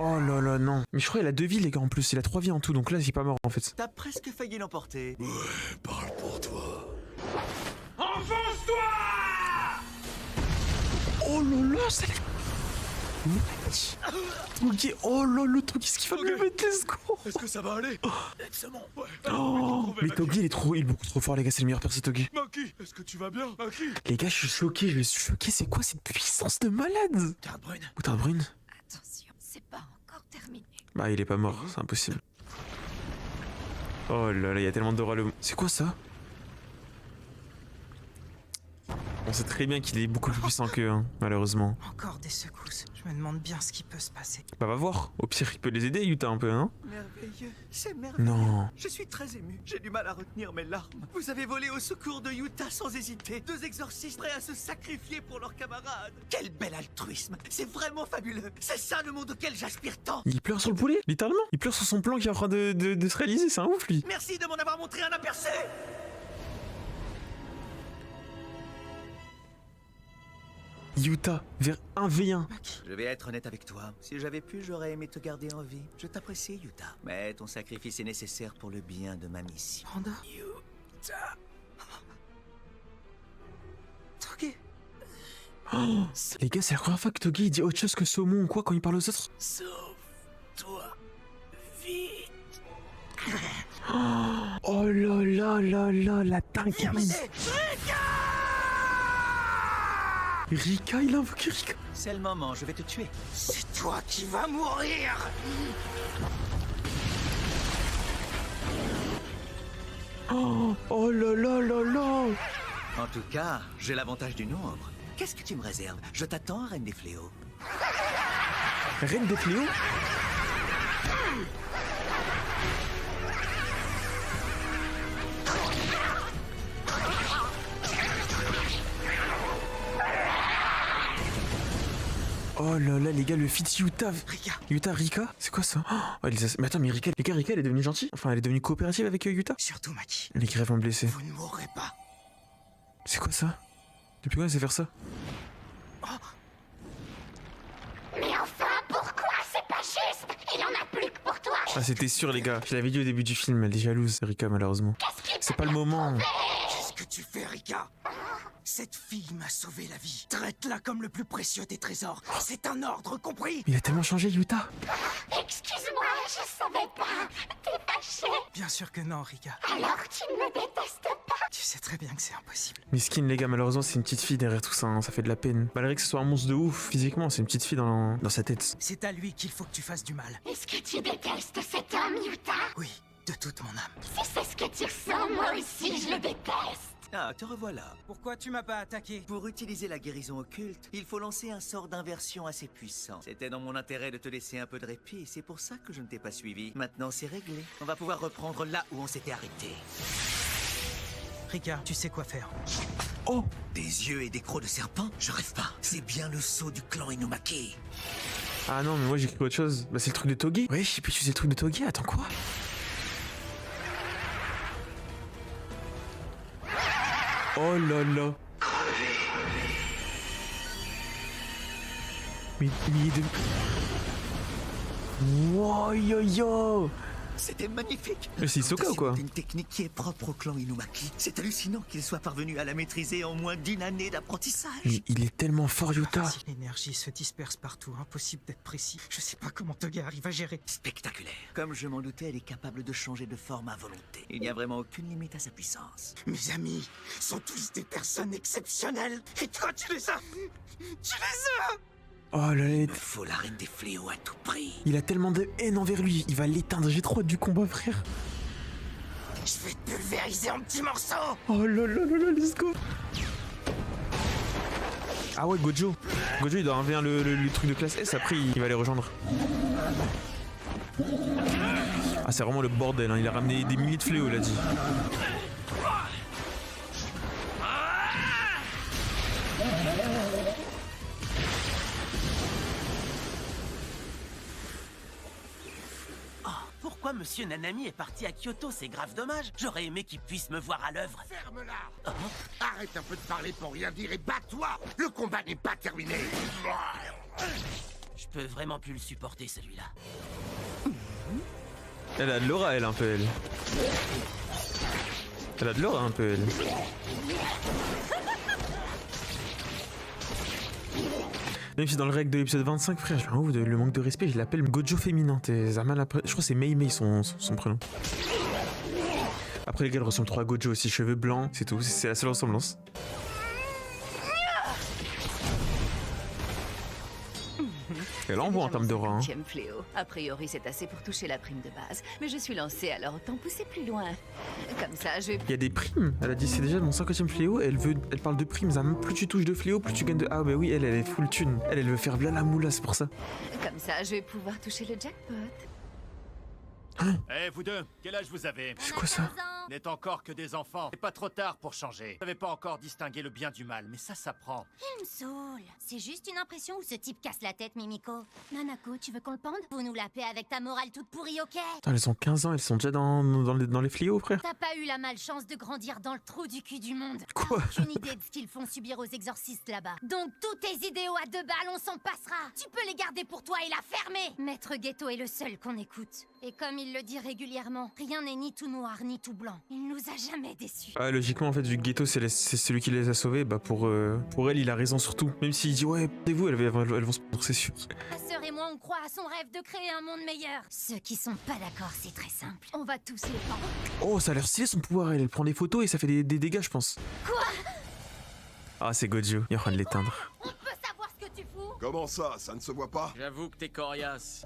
[SPEAKER 1] Oh là là, non. Mais je crois qu'il a 2 vies, les gars, en plus. Il a 3 vies en tout, donc là, il est pas mort, en fait.
[SPEAKER 11] T'as presque failli l'emporter.
[SPEAKER 5] Ouais, parle pour toi.
[SPEAKER 15] Enfonce-toi!
[SPEAKER 1] Oh là là, ça... Ok, oh là, le truc, qu'est-ce qu'il va lui mettre, let's go.
[SPEAKER 5] Est-ce que ça va aller?
[SPEAKER 11] C'est bon.
[SPEAKER 5] Ouais.
[SPEAKER 1] Oh, mais Togi, il est beaucoup trop fort, les gars, c'est le meilleur perso, Togi.
[SPEAKER 5] Maki, est-ce que tu vas bien? Maki?
[SPEAKER 1] Les gars, je suis choqué, c'est quoi cette puissance de malade? Moutarde brune.
[SPEAKER 6] Attention, c'est pas encore terminé.
[SPEAKER 1] Bah, il est pas mort, c'est impossible. Oh là là, il y a tellement d'aura le... C'est quoi ça? On sait très bien qu'il est beaucoup plus puissant qu'eux, hein, malheureusement.
[SPEAKER 4] Encore des secousses. Je me demande bien ce qui peut se passer.
[SPEAKER 1] Bah va voir, au pire il peut les aider Yuta un peu, hein.
[SPEAKER 11] Merveilleux, c'est merveilleux.
[SPEAKER 1] Non.
[SPEAKER 11] Je suis très ému. J'ai du mal à retenir mes larmes. Vous avez volé au secours de Yuta sans hésiter. 2 exorcistes prêts à se sacrifier pour leurs camarades. Quel bel altruisme. C'est vraiment fabuleux. C'est ça le monde auquel j'aspire tant.
[SPEAKER 1] Il pleure sur le poulet, littéralement. Il pleure sur son plan qui est en train de se réaliser, c'est un ouf lui.
[SPEAKER 11] Merci de m'en avoir montré un aperçu.
[SPEAKER 1] Yuta, vers 1v1.
[SPEAKER 11] Je vais être honnête avec toi. Si j'avais pu, j'aurais aimé te garder en vie. Je t'apprécie, Yuta. Mais ton sacrifice est nécessaire pour le bien de ma mission.
[SPEAKER 4] Panda.
[SPEAKER 11] Yuta.
[SPEAKER 4] Togi.
[SPEAKER 1] Oh, les gars, c'est la première fois que Togi il dit autre chose que saumon ou quoi quand il parle aux autres.
[SPEAKER 11] Sauve-toi. Vite.
[SPEAKER 1] Oh là là là là, la dinguerie. Rika, il a invoqué Rika.
[SPEAKER 11] C'est le moment, je vais te tuer.
[SPEAKER 4] C'est toi qui vas mourir.
[SPEAKER 1] Oh là là là là.
[SPEAKER 11] En tout cas, j'ai l'avantage du nombre. Qu'est-ce que tu me réserves? Je t'attends, Reine des Fléaux.
[SPEAKER 1] Reine des Fléaux? Oh là là, les gars, le feat Yuta. Yuta, Rika? C'est quoi ça? Oh, mais attends, mais Rika, elle est devenue gentille? Enfin, elle est devenue coopérative avec Yuta?
[SPEAKER 4] Surtout, Maki.
[SPEAKER 1] Elle est gravement blessée.
[SPEAKER 4] Vous ne mourrez pas.
[SPEAKER 1] C'est quoi ça? Depuis quand elle sait faire ça?
[SPEAKER 7] Mais enfin, pourquoi c'est pas juste? Il en a plus que pour toi.
[SPEAKER 1] Ah, c'était sûr, les gars. Je l'avais dit au début du film, elle est jalouse, Rika, malheureusement. C'est pas le moment.
[SPEAKER 4] Qu'est-ce que tu fais, Rika? Cette fille m'a sauvé la vie. Traite-la comme le plus précieux des trésors. C'est un ordre, compris?
[SPEAKER 1] Il a tellement changé, Yuta.
[SPEAKER 7] Excuse-moi, je savais pas. T'es fâché?
[SPEAKER 4] Bien sûr que non, Rika.
[SPEAKER 7] Alors tu ne me détestes pas?
[SPEAKER 4] Tu sais très bien que c'est impossible.
[SPEAKER 1] Miskin, les gars, malheureusement, c'est une petite fille derrière tout ça, hein. Ça fait de la peine. Malgré que ce soit un monstre de ouf, physiquement, c'est une petite fille dans sa tête.
[SPEAKER 4] C'est à lui qu'il faut que tu fasses du mal.
[SPEAKER 7] Est-ce que tu détestes cet homme, Yuta?
[SPEAKER 4] Oui, de toute mon âme.
[SPEAKER 7] Si c'est ce que tu ressens, moi aussi je le déteste.
[SPEAKER 11] Ah, te revoilà.
[SPEAKER 4] Pourquoi tu m'as pas attaqué?
[SPEAKER 11] Pour utiliser la guérison occulte, il faut lancer un sort d'inversion assez puissant. C'était dans mon intérêt de te laisser un peu de répit, c'est pour ça que je ne t'ai pas suivi. Maintenant, c'est réglé. On va pouvoir reprendre là où on s'était arrêté.
[SPEAKER 4] Rika, tu sais quoi faire.
[SPEAKER 11] Oh! Des yeux et des crocs de serpent? Je rêve pas. C'est bien le sceau du clan Inumaki.
[SPEAKER 1] Ah non, mais moi j'ai cru autre chose. Bah, c'est le truc de Togi. Ouais, je sais plus si c'est le truc de Togi. Attends, quoi? Oh là là. Mais il est de... Wow, yo yo.
[SPEAKER 11] C'était magnifique.
[SPEAKER 1] Mais c'est Hisoka ou quoi?
[SPEAKER 11] C'est une technique qui est propre au clan Inumaki. C'est hallucinant qu'il soit parvenu à la maîtriser en moins d'1 année d'apprentissage.
[SPEAKER 1] Mais il est tellement fort, Yuta.
[SPEAKER 4] Si l'énergie se disperse partout, impossible d'être précis. Je sais pas comment Togi arrive à gérer.
[SPEAKER 11] Spectaculaire. Comme je m'en doutais, elle est capable de changer de forme à volonté. Il n'y a vraiment aucune limite à sa puissance.
[SPEAKER 4] Mes amis sont tous des personnes exceptionnelles. Et toi, tu les as. Tu les as.
[SPEAKER 1] Oh là là.
[SPEAKER 11] Il me faut la Reine des Fléaux à tout prix.
[SPEAKER 1] Il a tellement de haine envers lui. Il va l'éteindre. J'ai trop hâte du combat, frère.
[SPEAKER 4] Je vais te pulvériser en petits morceaux.
[SPEAKER 1] Oh là là là là, let's go. Ah ouais, Gojo. Gojo, il doit 1v1 le truc de classe S. Après, il va les rejoindre. Ah, c'est vraiment le bordel, hein. Il a ramené des milliers de fléaux, il a dit.
[SPEAKER 11] Pourquoi
[SPEAKER 8] fois, Monsieur Nanami est parti à Kyoto, c'est grave dommage. J'aurais aimé qu'il puisse me voir à l'œuvre.
[SPEAKER 15] Ferme-la. Arrête un peu de parler pour rien dire et bats-toi. Le combat n'est pas terminé.
[SPEAKER 8] Je peux vraiment plus le supporter, celui-là.
[SPEAKER 1] Elle a de l'aura, elle, un peu, elle. Elle a de l'aura, un peu, elle. Même si dans le règle de l'épisode 25, frère, je fais un ouf, le manque de respect, je l'appelle Gojo féminin. Je crois que c'est Mei Mei son prénom. Après, les gars, elle ressemble trop à Gojo aussi, cheveux blancs, c'est tout, c'est la seule ressemblance. Elle envoie en termes d'aura. Hein.
[SPEAKER 13] Fléau. A priori, c'est assez pour toucher la prime de base. Mais je suis lancée, alors autant pousser plus loin. Comme ça, je vais...
[SPEAKER 1] Il y a des primes. Elle a dit c'est déjà mon 50e fléau. Elle parle de primes. Plus tu touches de fléau, plus tu gagnes de... Ah bah oui, elle est full thune. Elle veut faire bien la moula, c'est pour ça.
[SPEAKER 13] Comme ça, je vais pouvoir toucher le jackpot.
[SPEAKER 10] Eh, vous deux, quel âge vous avez?
[SPEAKER 1] C'est quoi ça?
[SPEAKER 10] N'êtes encore que des enfants. C'est pas trop tard pour changer. Vous n'avez pas encore distingué le bien du mal, mais ça s'apprend.
[SPEAKER 7] Il me saoule. C'est juste une impression où ce type casse la tête, Mimiko. Nanako, tu veux qu'on le pende? Vous nous la paix avec ta morale toute pourrie, ok?
[SPEAKER 1] Attends, elles ont 15 ans, elles sont déjà dans les fléaux, frère.
[SPEAKER 7] T'as pas eu la malchance de grandir dans le trou du cul du monde.
[SPEAKER 1] Quoi?
[SPEAKER 7] T'as aucune idée de ce qu'ils font subir aux exorcistes là-bas. Donc tous tes idéaux à 2 balles, on s'en passera. Tu peux les garder pour toi et la fermer. Maître Ghetto est le seul qu'on écoute. Et comme il le dit régulièrement, rien n'est ni tout noir ni tout blanc. Il nous a jamais déçus.
[SPEAKER 1] Ah, logiquement, en fait, vu que Ghetto c'est celui qui les a sauvés, bah pour elle, il a raison surtout. Même s'il dit ouais, vous, elles vont se prendre, c'est sûr.
[SPEAKER 7] Ma sœur et moi, on croit à son rêve de créer un monde meilleur. Ceux qui sont pas d'accord, c'est très simple. On va tous les pendre.
[SPEAKER 1] Oh, ça a l'air stylé son pouvoir, elle prend des photos et ça fait des dégâts, je pense.
[SPEAKER 7] Quoi?
[SPEAKER 1] Ah, c'est Gojo, il est en train de l'éteindre.
[SPEAKER 7] On peut savoir ce que tu fous?
[SPEAKER 16] Comment ça ne se voit pas?
[SPEAKER 3] J'avoue que t'es coriace.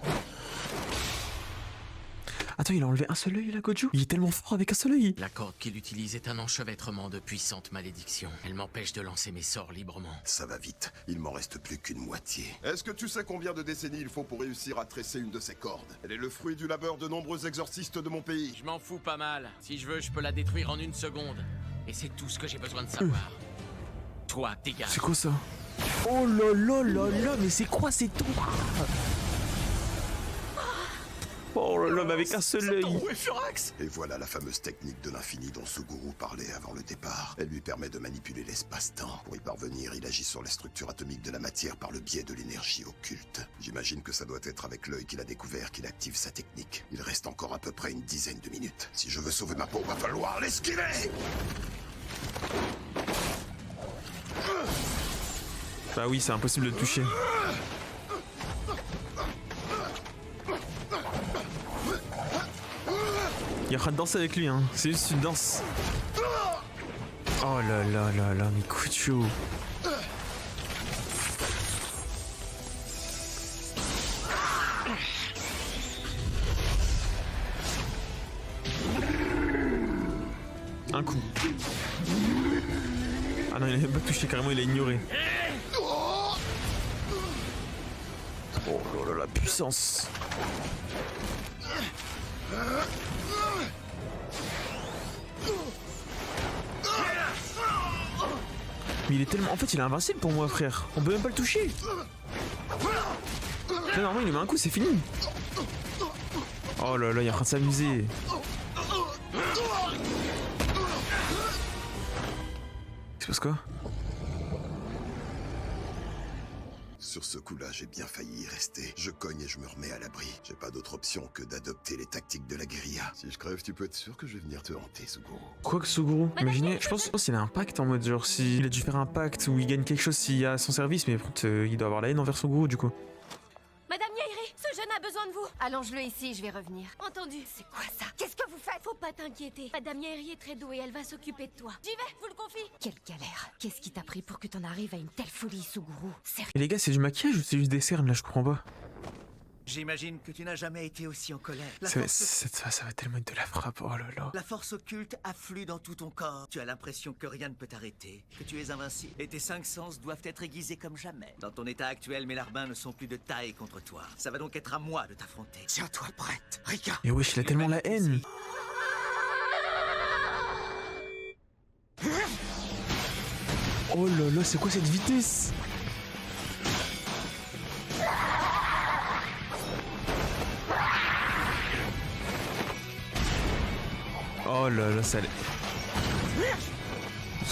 [SPEAKER 1] Attends, il a enlevé un seul œil, là, Gojo? Il est tellement fort avec un seul œil.
[SPEAKER 3] La corde qu'il utilise est un enchevêtrement de puissantes malédictions. Elle m'empêche de lancer mes sorts librement.
[SPEAKER 16] Ça va vite, il m'en reste plus qu'une moitié. Est-ce que tu sais combien de décennies il faut pour réussir à tresser une de ces cordes? Elle est le fruit du labeur de nombreux exorcistes de mon pays.
[SPEAKER 3] Je m'en fous pas mal. Si je veux, je peux la détruire en 1 seconde. Et c'est tout ce que j'ai besoin de savoir. Toi, dégage.
[SPEAKER 1] C'est quoi ça? Oh là là là là, mais c'est quoi ces tours? Oh là là, mais avec un seul œil.
[SPEAKER 16] Et voilà la fameuse technique de l'infini dont Suguru parlait avant le départ. Elle lui permet de manipuler l'espace-temps. Pour y parvenir, il agit sur la structure atomique de la matière par le biais de l'énergie occulte. J'imagine que ça doit être avec l'œil qu'il a découvert qu'il active sa technique. Il reste encore à peu près une dizaine de minutes. Si je veux sauver ma peau, va falloir l'esquiver.
[SPEAKER 1] Bah oui, c'est impossible de le toucher. Il est en train de danser avec lui, hein. C'est juste une danse. Oh là là là là, mais Kucho. Un coup. Ah non, il a même pas touché, carrément, il a ignoré. Oh là là, la puissance. Mais il est tellement... En fait, il est invincible pour moi, frère. On peut même pas le toucher. Là, normalement, il lui met un coup, c'est fini. Oh là là, il est en train de s'amuser. C'est parce quoi?
[SPEAKER 16] Sur ce coup-là, j'ai bien failli y rester. Je cogne et je me remets à l'abri. J'ai pas d'autre option que d'adopter les tactiques de la guérilla. Si je crève, tu peux être sûr que je vais venir te hanter, Suguru.
[SPEAKER 1] Quoi que Suguru? Imaginez, je pense qu'il a un pacte en mode genre s'il a dû faire un pacte où il gagne quelque chose s'il y a son service, mais il doit avoir la haine envers Suguru du coup.
[SPEAKER 12] Madame Yairi, ce jeune a besoin de vous.
[SPEAKER 6] Allonge-le ici, je vais revenir.
[SPEAKER 12] Entendu.
[SPEAKER 6] C'est quoi ça? Qu'est-ce que vous faites?
[SPEAKER 12] Faut pas t'inquiéter. Madame Yairi est très douée, elle va s'occuper de toi. J'y vais, vous le confie.
[SPEAKER 6] Quelle galère. Qu'est-ce qui t'a pris pour que t'en arrives à une telle folie, Suguru? Sérieux?
[SPEAKER 1] Et les gars, c'est du maquillage ou c'est juste des cernes là, je comprends pas.
[SPEAKER 11] J'imagine que tu n'as jamais été aussi en colère.
[SPEAKER 1] Ça va tellement être de la frappe, oh là là.
[SPEAKER 11] La force occulte afflue dans tout ton corps. Tu as l'impression que rien ne peut t'arrêter, que tu es invincible. Et tes 5 sens doivent être aiguisés comme jamais. Dans ton état actuel, mes larbins ne sont plus de taille contre toi. Ça va donc être à moi de t'affronter.
[SPEAKER 2] Tiens-toi prête, Rika.
[SPEAKER 1] Et wesh, il a tellement la haine. Oh là là, c'est quoi cette vitesse? là là, ça allait.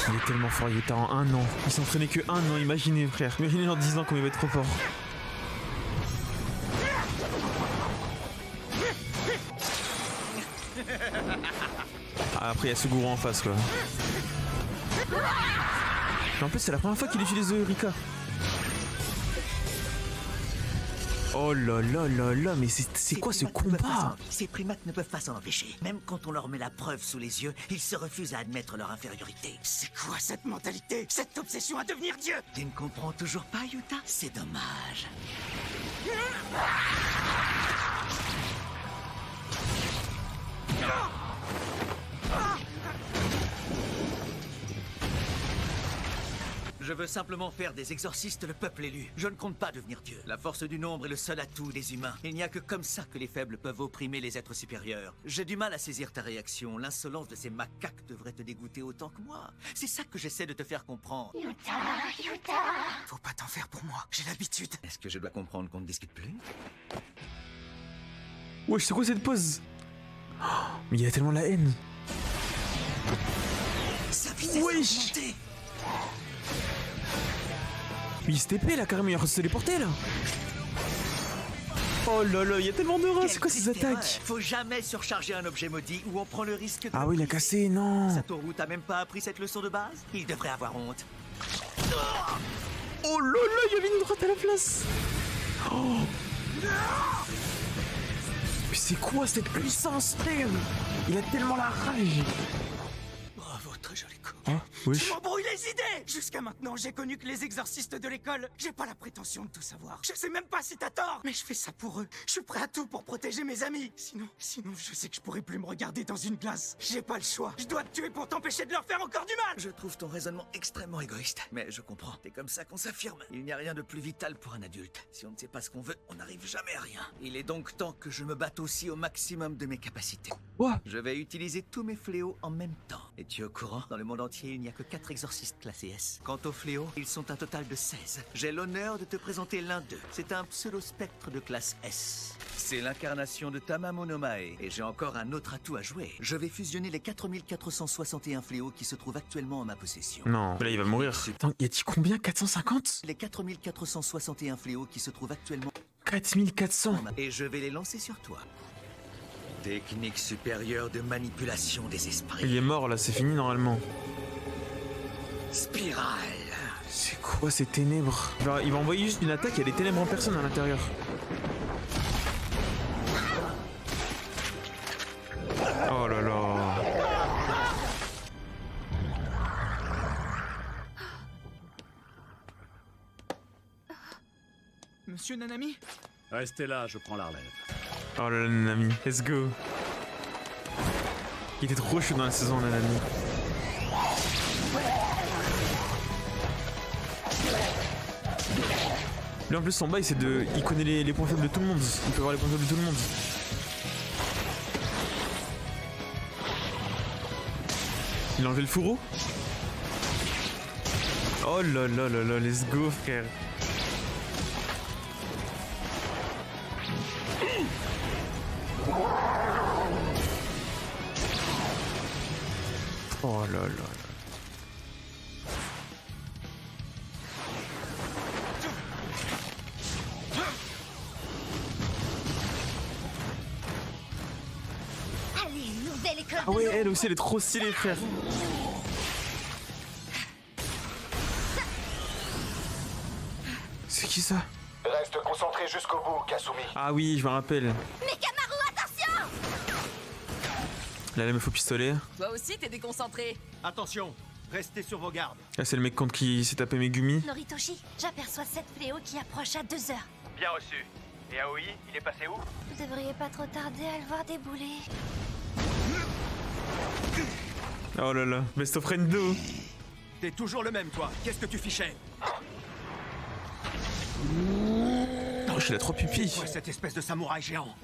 [SPEAKER 1] Il est tellement fort, il était en 1 an. Il s'entraînait que 1 an, imaginez frère. Imaginez en 10 ans comme il va être trop fort. Ah, après il y a Suguru en face quoi. Mais en plus c'est la première fois qu'il utilise Rika. Oh là là là là, mais c'est quoi ce combat?
[SPEAKER 11] Ces primates ne peuvent pas s'en empêcher. Même quand on leur met la preuve sous les yeux, ils se refusent à admettre leur infériorité.
[SPEAKER 4] C'est quoi cette mentalité? Cette obsession à devenir Dieu?
[SPEAKER 11] Tu ne comprends toujours pas, Yuta? C'est dommage. Je veux simplement faire des exorcistes le peuple élu. Je ne compte pas devenir Dieu. La force du nombre est le seul atout des humains. Il n'y a que comme ça que les faibles peuvent opprimer les êtres supérieurs. J'ai du mal à saisir ta réaction. L'insolence de ces macaques devrait te dégoûter autant que moi. C'est ça que j'essaie de te faire comprendre.
[SPEAKER 4] Yuta. Faut pas t'en faire pour moi, j'ai l'habitude.
[SPEAKER 11] Est-ce que je dois comprendre qu'on ne discute plus?
[SPEAKER 1] Wesh, c'est quoi cette pose? Oh, mais il y a tellement la haine. Wesh. Mais il se TP là carrément, il va se téléporter là. Oh là là, il y a tellement de rats, c'est quoi ces attaques?
[SPEAKER 11] Faut jamais surcharger un objet maudit ou on prend le risque de...
[SPEAKER 1] Ah oui, il a cassé, non.
[SPEAKER 11] Satoru t'a même pas appris cette leçon de base? Il devrait avoir honte.
[SPEAKER 1] Oh là là, il y avait une droite à la place. Oh. Mais c'est quoi cette puissance, frère? Il a tellement la rage.
[SPEAKER 4] Bravo, très joli coup.
[SPEAKER 1] Ah, oui.
[SPEAKER 4] Tu m'embrouilles les idées. Jusqu'à maintenant, j'ai connu que les exorcistes de l'école. J'ai pas la prétention de tout savoir. Je sais même pas si t'as tort. Mais je fais ça pour eux. Je suis prêt à tout pour protéger mes amis. Sinon, je sais que je pourrais plus me regarder dans une glace. J'ai pas le choix. Je dois te tuer pour t'empêcher de leur faire encore du mal.
[SPEAKER 11] Je trouve ton raisonnement extrêmement égoïste. Mais je comprends. C'est comme ça qu'on s'affirme. Il n'y a rien de plus vital pour un adulte. Si on ne sait pas ce qu'on veut, on n'arrive jamais à rien. Il est donc temps que je me batte aussi au maximum de mes capacités.
[SPEAKER 1] Quoi?
[SPEAKER 11] Je vais utiliser tous mes fléaux en même temps. Es-tu au courant? Dans le monde entier, il n'y a que 4 exorcistes classés S. Quant aux fléaux, ils sont un total de 16. J'ai l'honneur de te présenter l'un d'eux. C'est un pseudo-spectre de classe S. C'est l'incarnation de Tamamo no Mae. Et j'ai encore un autre atout à jouer. Je vais fusionner les 4461 fléaux qui se trouvent actuellement en ma possession.
[SPEAKER 1] Non, là il va mourir. Attends, y a-t-il combien? 450?
[SPEAKER 11] Les 4461 fléaux qui se trouvent actuellement...
[SPEAKER 1] 4400.
[SPEAKER 11] Et je vais les lancer sur toi. Technique supérieure de manipulation des esprits.
[SPEAKER 1] Il est mort là, c'est fini normalement.
[SPEAKER 11] Spirale.
[SPEAKER 1] C'est quoi ces ténèbres? Il va envoyer juste une attaque, il y a des ténèbres en personne à l'intérieur. Oh là là.
[SPEAKER 4] Monsieur Nanami?
[SPEAKER 10] Restez là, je prends la relève.
[SPEAKER 1] Oh là là, Nanami, let's go. Il était trop chaud dans la saison, Nanami. Lui en plus son bail c'est de... Il connaît les points faibles de tout le monde. Il peut avoir les points faibles de tout le monde. Il a enlevé le fourreau. Oh là là là là, let's go frère. Oh là là là.
[SPEAKER 7] Allez, nouvelle école.
[SPEAKER 1] Ah ouais, elle aussi elle est trop stylée frère. C'est qui ça?
[SPEAKER 17] Reste concentré jusqu'au bout, Kasumi.
[SPEAKER 1] Ah oui, je me rappelle.
[SPEAKER 7] Mais Kamaru, attention!
[SPEAKER 1] Là, elle me faut pistolet.
[SPEAKER 18] Toi aussi, t'es déconcentré.
[SPEAKER 19] Attention, restez sur vos gardes.
[SPEAKER 1] Là, c'est le mec contre qui s'est tapé Megumi.
[SPEAKER 7] Noritoshi, j'aperçois 7 fléaux qui approchent à 2 heures.
[SPEAKER 19] Bien reçu. Et Aoi, il est passé où?
[SPEAKER 7] Vous devriez pas trop tarder à le voir débouler.
[SPEAKER 1] Oh là là, best of friendo.
[SPEAKER 19] T'es toujours le même, toi. Qu'est-ce que tu fichais?
[SPEAKER 1] Oh, j'ai la trop pupille.
[SPEAKER 19] C'est quoi cette espèce de samouraï géant?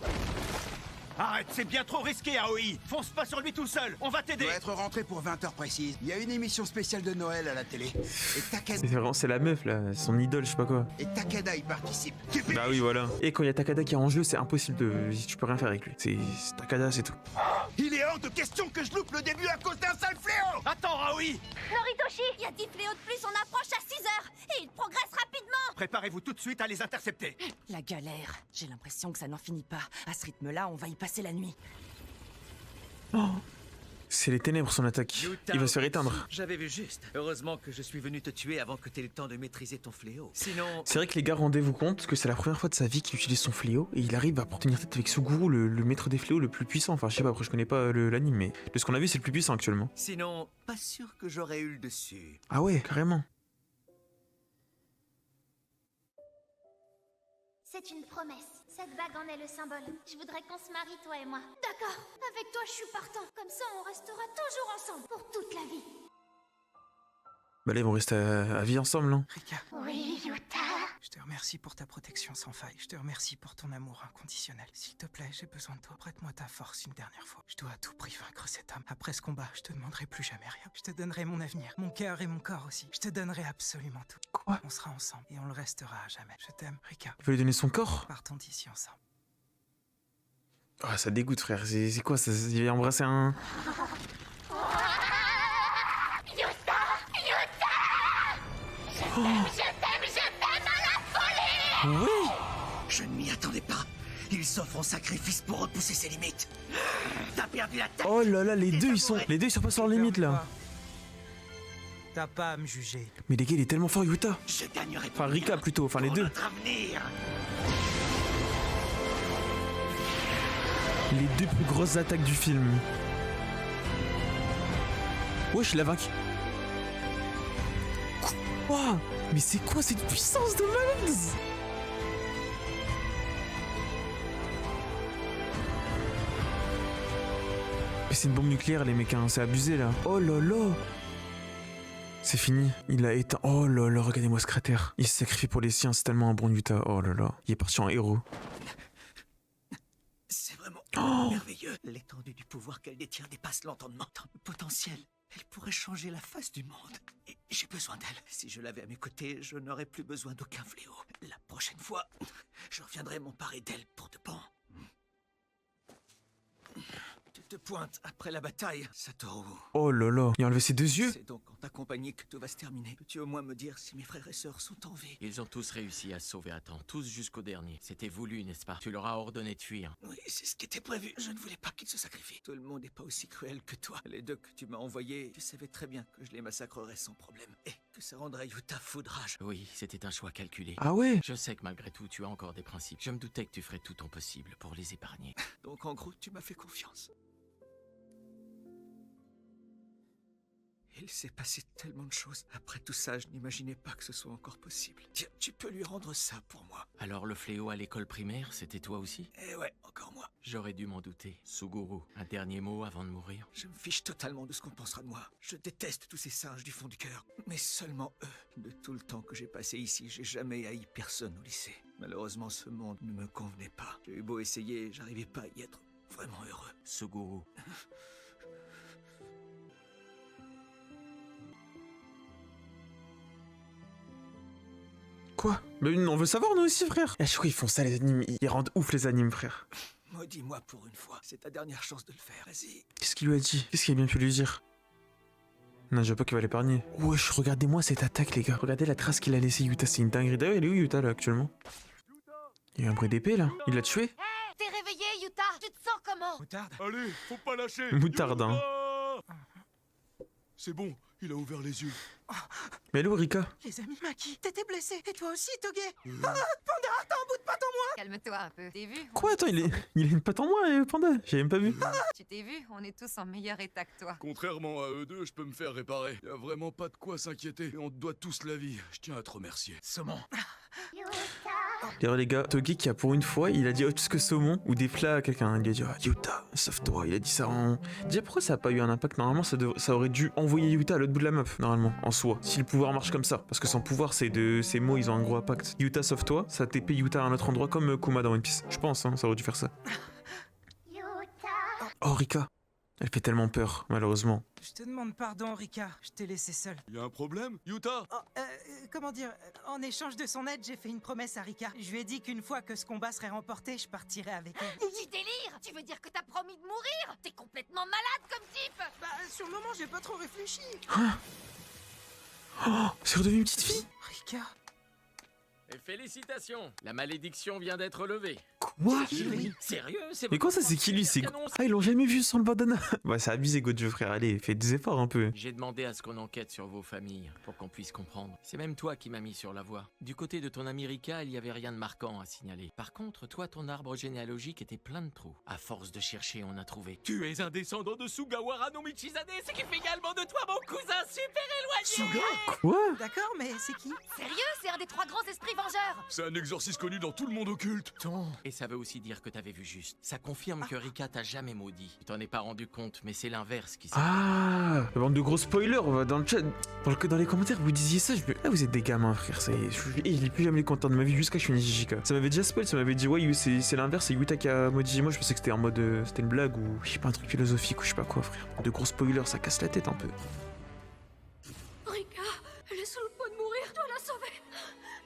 [SPEAKER 19] Arrête, c'est bien trop risqué, Aoi. Fonce pas sur lui tout seul, on va t'aider.
[SPEAKER 18] doit être rentré pour 20h précises. Il y a une émission spéciale de Noël à la télé. Et Takeda...
[SPEAKER 1] C'est la meuf là, son idole, je sais pas quoi.
[SPEAKER 18] Et Takeda y participe.
[SPEAKER 1] Bah oui, voilà. Et quand il y a Takeda qui est en jeu, c'est impossible de... Tu peux rien faire avec lui. C'est Takeda, c'est tout.
[SPEAKER 18] Il est hors de question que je loupe le début à cause d'un sale fléau.
[SPEAKER 19] Attends, Aoi.
[SPEAKER 7] Noritoshi, il y a 10 fléaux de plus, on approche à 6 heures. Et il progresse rapidement.
[SPEAKER 19] Préparez-vous tout de suite à les intercepter.
[SPEAKER 20] La galère. J'ai l'impression que ça n'en finit pas. À ce rythme-là, on va y passer la nuit.
[SPEAKER 1] Oh. C'est les ténèbres son attaque. Il va se faire éteindre.
[SPEAKER 11] J'avais vu juste. Heureusement que je suis venu te tuer avant que t'aies le temps de maîtriser ton fléau. Sinon...
[SPEAKER 1] C'est vrai que les gars, rendez-vous compte que c'est la première fois de sa vie qu'il utilise son fléau et il arrive à tenir tête avec Suguru, le maître des fléaux le plus puissant. Enfin, je sais pas, après je connais pas l'anime, mais de ce qu'on a vu, c'est le plus puissant actuellement.
[SPEAKER 11] Sinon, pas sûr que j'aurais eu le dessus.
[SPEAKER 1] Ah ouais, carrément.
[SPEAKER 7] C'est une promesse. Cette bague en est le symbole. Je voudrais qu'on se marie, toi et moi. D'accord. Avec toi, je suis partant. Comme ça, on restera toujours ensemble pour toute la vie.
[SPEAKER 1] Bah là, ils vont rester à vie ensemble, non?
[SPEAKER 4] Rika.
[SPEAKER 7] Oui, Yuta.
[SPEAKER 4] Je te remercie pour ta protection sans faille. Je te remercie pour ton amour inconditionnel. S'il te plaît, j'ai besoin de toi. Prête-moi ta force une dernière fois. Je dois à tout prix vaincre cet homme. Après ce combat, je te demanderai plus jamais rien. Je te donnerai mon avenir, mon cœur et mon corps aussi. Je te donnerai absolument tout.
[SPEAKER 1] Quoi?
[SPEAKER 4] On sera ensemble et on le restera à jamais. Je t'aime, Rika.
[SPEAKER 1] Il va lui donner son corps?
[SPEAKER 4] Partons d'ici ensemble.
[SPEAKER 1] Ah, ça dégoûte, frère. C'est quoi ça? Il va embrasser un...
[SPEAKER 7] Je t'aime à la folie.
[SPEAKER 1] Oui.
[SPEAKER 11] Je ne m'y attendais pas. Il s'offre en sacrifice pour repousser ses limites. T'as perdu la tête.
[SPEAKER 1] Oh là là, les deux ils surpassent leurs limites là.
[SPEAKER 4] T'as pas à me juger.
[SPEAKER 1] Mais les gars, il est tellement fort, Yuta.
[SPEAKER 11] Je gagnerai.
[SPEAKER 1] Enfin, Rika plutôt, enfin les deux.
[SPEAKER 11] Notre avenir.
[SPEAKER 1] Les deux plus grosses attaques du film. Wesh, il l'a vaincu. Quoi? Mais c'est quoi cette puissance de malade? Mais c'est une bombe nucléaire les mecs, hein. C'est abusé là. Oh là là. C'est fini, il a éteint. Oh là là, regardez-moi ce cratère. Il s'est sacrifié pour les siens, c'est tellement un bon Yuta. Oh là là, il est parti en héros.
[SPEAKER 11] C'est vraiment merveilleux. L'étendue du pouvoir qu'elle détient dépasse l'entendement. Tant de potentiel. Elle pourrait changer la face du monde. Et j'ai besoin d'elle. Si je l'avais à mes côtés, je n'aurais plus besoin d'aucun fléau. La prochaine fois, je reviendrai m'emparer d'elle pour de bon. Tu te pointes après la bataille, Satoru.
[SPEAKER 1] Oh là là, il a enlevé ses deux yeux.
[SPEAKER 11] C'est donc en ta compagnie que tout va se terminer. Peux-tu au moins me dire si mes frères et sœurs sont en vie?
[SPEAKER 3] Ils ont tous réussi à se sauver à temps, tous jusqu'au dernier. C'était voulu, n'est-ce pas? Tu leur as ordonné de fuir.
[SPEAKER 11] Oui, c'est ce qui était prévu. Je ne voulais pas qu'ils se sacrifient. Tout le monde n'est pas aussi cruel que toi. Les deux que tu m'as envoyés, tu savais très bien que je les massacrerais sans problème. Et que ça rendrait Yuta fou de rage.
[SPEAKER 3] Oui, c'était un choix calculé.
[SPEAKER 1] Ah ouais?
[SPEAKER 3] Je sais que malgré tout, tu as encore des principes. Je me doutais que tu ferais tout ton possible pour les épargner.
[SPEAKER 11] Donc en gros, tu m'as fait confiance. Il s'est passé tellement de choses. Après tout ça, je n'imaginais pas que ce soit encore possible. Tiens, tu peux lui rendre ça pour moi.
[SPEAKER 3] Alors le fléau à l'école primaire, c'était toi aussi?
[SPEAKER 11] Eh ouais, encore moi.
[SPEAKER 3] J'aurais dû m'en douter. Suguru, un dernier mot avant de mourir?
[SPEAKER 11] Je me fiche totalement de ce qu'on pensera de moi. Je déteste tous ces singes du fond du cœur. Mais seulement eux. De tout le temps que j'ai passé ici, j'ai jamais haï personne au lycée. Malheureusement, ce monde ne me convenait pas. J'ai eu beau essayer, j'arrivais pas à y être vraiment heureux.
[SPEAKER 3] Suguru.
[SPEAKER 1] Quoi? Mais on veut savoir nous aussi, frère. À chaque fois ils font ça les animes, ils rendent ouf les animes, frère.
[SPEAKER 11] Maudis-moi pour une fois, c'est ta dernière chance de le faire, vas-y.
[SPEAKER 1] Qu'est-ce qu'il lui a dit? Qu'est-ce qu'il a bien pu lui dire? Non, je veux pas qu'il va l'épargner. Wesh, regardez-moi cette attaque les gars. Regardez la trace qu'il a laissée Yuta, c'est une dinguerie. D'ailleurs, il est où Yuta là actuellement? Il y a un bruit d'épée là. Il l'a tué?
[SPEAKER 7] T'es réveillé, Yuta. Tu te sens comment?
[SPEAKER 4] Moutarde.
[SPEAKER 5] Allez, faut pas lâcher.
[SPEAKER 1] Moutarde, hein.
[SPEAKER 5] C'est bon, il a ouvert les yeux.
[SPEAKER 1] Mais allô Rika?
[SPEAKER 4] Les amis Maki, t'étais blessé. Et toi aussi, Toge. Panda, t'as un bout de patte en moins.
[SPEAKER 6] Calme-toi un peu. T'es vu?
[SPEAKER 1] Quoi? Attends, il a une patte en moins, Panda. J'avais même pas vu.
[SPEAKER 6] Tu t'es vu? On est tous en meilleur état que toi.
[SPEAKER 5] Contrairement à eux deux, je peux me faire réparer. Y a vraiment pas de quoi s'inquiéter. Et on te doit tous la vie. Je tiens à te remercier.
[SPEAKER 11] Saumon.
[SPEAKER 1] D'ailleurs les gars, Toge qui a pour une fois, il a dit autre chose que saumon ou des plats à quelqu'un. Il a dit Yuta, sauve-toi. Il a dit ça en... Déjà pourquoi ça a pas eu un impact? Normalement ça aurait dû envoyer Yuta à l'autre bout de la map, normalement, en soi. Si le pouvoir marche comme ça. Parce que sans pouvoir, ces mots, ils ont un gros impact. Yuta, sauve-toi, ça TP Yuta à un autre endroit comme Kuma dans One Piece. Je pense, hein, ça aurait dû faire ça. Oh, Rika. Elle fait tellement peur, malheureusement.
[SPEAKER 4] Je te demande pardon, Rika. Je t'ai laissé seule.
[SPEAKER 5] Y a un problème, Yuta?
[SPEAKER 4] Comment dire, en échange de son aide, j'ai fait une promesse à Rika. Je lui ai dit qu'une fois que ce combat serait remporté, je partirais avec elle.
[SPEAKER 7] Du délire! Tu veux dire que t'as promis de mourir? T'es complètement malade comme type!
[SPEAKER 4] Bah, sur le moment, j'ai pas trop réfléchi.
[SPEAKER 1] Oh, c'est redevenu une petite fille.
[SPEAKER 4] Rika.
[SPEAKER 3] Et félicitations, la malédiction vient d'être levée.
[SPEAKER 1] Quoi?
[SPEAKER 3] Sérieux?
[SPEAKER 1] Mais quoi ça, c'est qui lui? C'est... Ah, ils l'ont jamais vu sans le bandana. Bah, c'est abusé, Gojo, frère. Allez, fais des efforts un peu.
[SPEAKER 3] J'ai demandé à ce qu'on enquête sur vos familles, pour qu'on puisse comprendre. C'est même toi qui m'as mis sur la voie. Du côté de ton ami Rika, il y avait rien de marquant à signaler. Par contre, toi, ton arbre généalogique était plein de trous. À force de chercher, on a trouvé. Tu es un descendant de Sugawara no Michizane, ce qui fait également de toi mon cousin super éloigné.
[SPEAKER 1] Quoi?
[SPEAKER 4] D'accord, mais c'est qui?
[SPEAKER 7] Sérieux? C'est un des 3 grands esprits vengeurs!
[SPEAKER 5] C'est un exorciste connu dans tout le monde occulte.
[SPEAKER 3] Et ça veut aussi dire que t'avais vu juste. Ça confirme que Rika t'a jamais maudit. Tu t'en es pas rendu compte, mais c'est l'inverse qui s'est
[SPEAKER 1] Ah, la bande de gros spoilers, on va dans le chat. Dans les commentaires, vous disiez ça, je me... Ah, vous êtes des gamins, frère. Ça y est, je lis plus jamais les contents de ma vie jusqu'à ce que je suis une JJK. Ça m'avait déjà spoil, ça m'avait dit, ouais, c'est l'inverse, c'est Yuta qui a maudit. Moi, je pensais que c'était en mode. C'était une blague ou je sais pas, un truc philosophique ou je sais pas quoi, frère. De gros spoilers, ça casse la tête un peu.
[SPEAKER 7] Rika, elle est sous le point de mourir, je dois la sauver!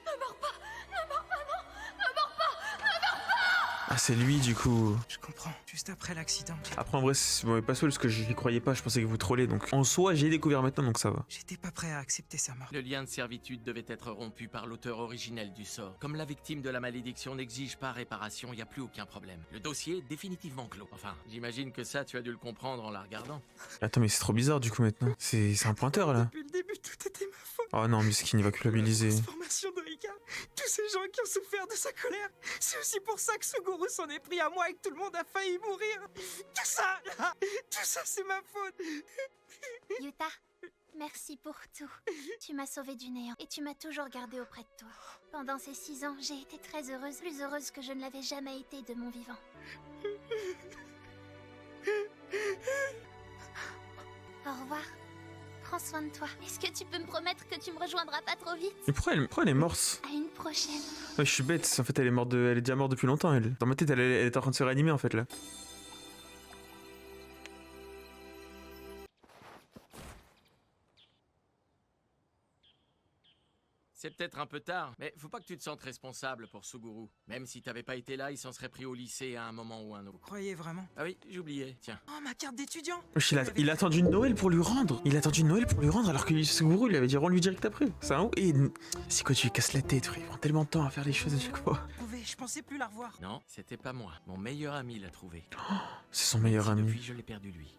[SPEAKER 7] Ne meurs pas! Ne meurs pas, non! Ne meurs pas! Ne meurs pas!
[SPEAKER 1] Ah, c'est lui, du coup.
[SPEAKER 4] Je comprends, juste après l'accident.
[SPEAKER 1] Après, en vrai, c'est bon, pas seul parce que j'y croyais pas, je pensais que vous trollez. Donc, en soi, j'ai découvert maintenant, donc ça va.
[SPEAKER 4] J'étais pas prêt à accepter sa mort.
[SPEAKER 3] Le lien de servitude devait être rompu par l'auteur originel du sort. Comme la victime de la malédiction n'exige pas réparation, y a plus aucun problème. Le dossier est définitivement clos. Enfin, j'imagine que ça, tu as dû le comprendre en la regardant.
[SPEAKER 1] Attends, mais c'est trop bizarre, du coup, maintenant. C'est un pointeur, là.
[SPEAKER 4] Depuis le début, tout était ma faute.
[SPEAKER 1] Oh non, Miskin, il va culpabiliser.
[SPEAKER 4] La transformation de Rika, tous ces gens qui ont souffert de sa colère, c'est aussi pour ça que Suguru s'en est pris à moi et que tout le monde a failli mourir. Tout ça, là, tout ça, c'est ma faute.
[SPEAKER 21] Yuta, merci pour tout. Tu m'as sauvé du néant et tu m'as toujours gardé auprès de toi. Pendant ces 6 ans, j'ai été très heureuse, plus heureuse que je ne l'avais jamais été de mon vivant. Au revoir. Prends soin de toi. Est-ce que tu peux me promettre que tu me rejoindras pas trop vite?
[SPEAKER 1] Mais pourquoi elle est morte?
[SPEAKER 21] À une prochaine.
[SPEAKER 1] Ouais, je suis bête. En fait, elle est déjà morte depuis longtemps, elle. Dans ma tête, elle est en train de se réanimer, en fait, là.
[SPEAKER 3] C'est peut-être un peu tard, mais faut pas que tu te sentes responsable pour Suguru. Même si t'avais pas été là, il s'en serait pris au lycée à un moment ou un autre.
[SPEAKER 4] Vous croyez vraiment?
[SPEAKER 3] Ah oui, j'oubliais, tiens.
[SPEAKER 4] Oh, ma carte d'étudiant!
[SPEAKER 1] Il a attendu Noël pour lui rendre. Il a attendu Noël pour lui rendre alors que Suguru lui avait dit rends-lui direct après. C'est un ouf. Et c'est quoi, tu lui casses la tête, frère. Il prend tellement de temps à faire les choses à chaque fois.
[SPEAKER 4] Je pensais plus la revoir.
[SPEAKER 3] Non, c'était pas moi. Mon meilleur ami l'a trouvé.
[SPEAKER 1] Oh, c'est son meilleur ami.
[SPEAKER 3] Depuis, je l'ai perdu lui.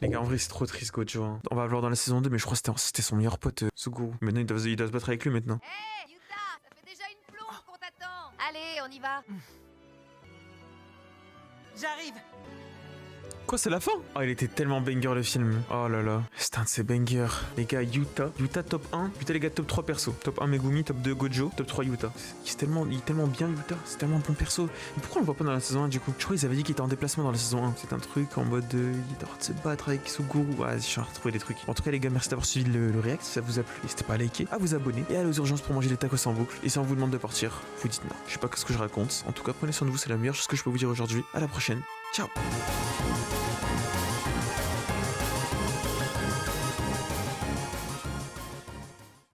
[SPEAKER 1] Les gars, en vrai, c'est trop triste, Gojo. Hein. On va le voir dans la saison 2, mais je crois que c'était son meilleur pote, Suguru. Maintenant, il doit se battre avec lui maintenant.
[SPEAKER 6] Hé, Yuta, ça fait déjà une plombe qu'on t'attend. Allez, on y va.
[SPEAKER 4] J'arrive.
[SPEAKER 1] Quoi, c'est la fin? Oh, il était tellement banger le film. Oh là là, c'est un de ces bangers. Les gars, Yuta top 1. Yuta, les gars, top 3 perso. Top 1 Megumi, top 2 Gojo, top 3 Yuta. Il est tellement bien, Yuta. C'est tellement bon perso. Mais pourquoi on le voit pas dans la saison 1 du coup? Je crois qu'ils avaient dit qu'il était en déplacement dans la saison 1. C'est un truc en mode. Il est en train de se battre avec Suguru. Ouais, je suis en train de retrouver des trucs. En tout cas, les gars, merci d'avoir suivi le react. Si ça vous a plu, n'hésitez pas à liker, à vous abonner et à aller aux urgences pour manger des tacos en boucle. Et si on vous demande de partir, vous dites non. Je sais pas ce que je raconte. En tout cas, prenez soin de vous, c'est la meilleure chose que je peux vous dire aujourd'hui. À la prochaine. Ciao.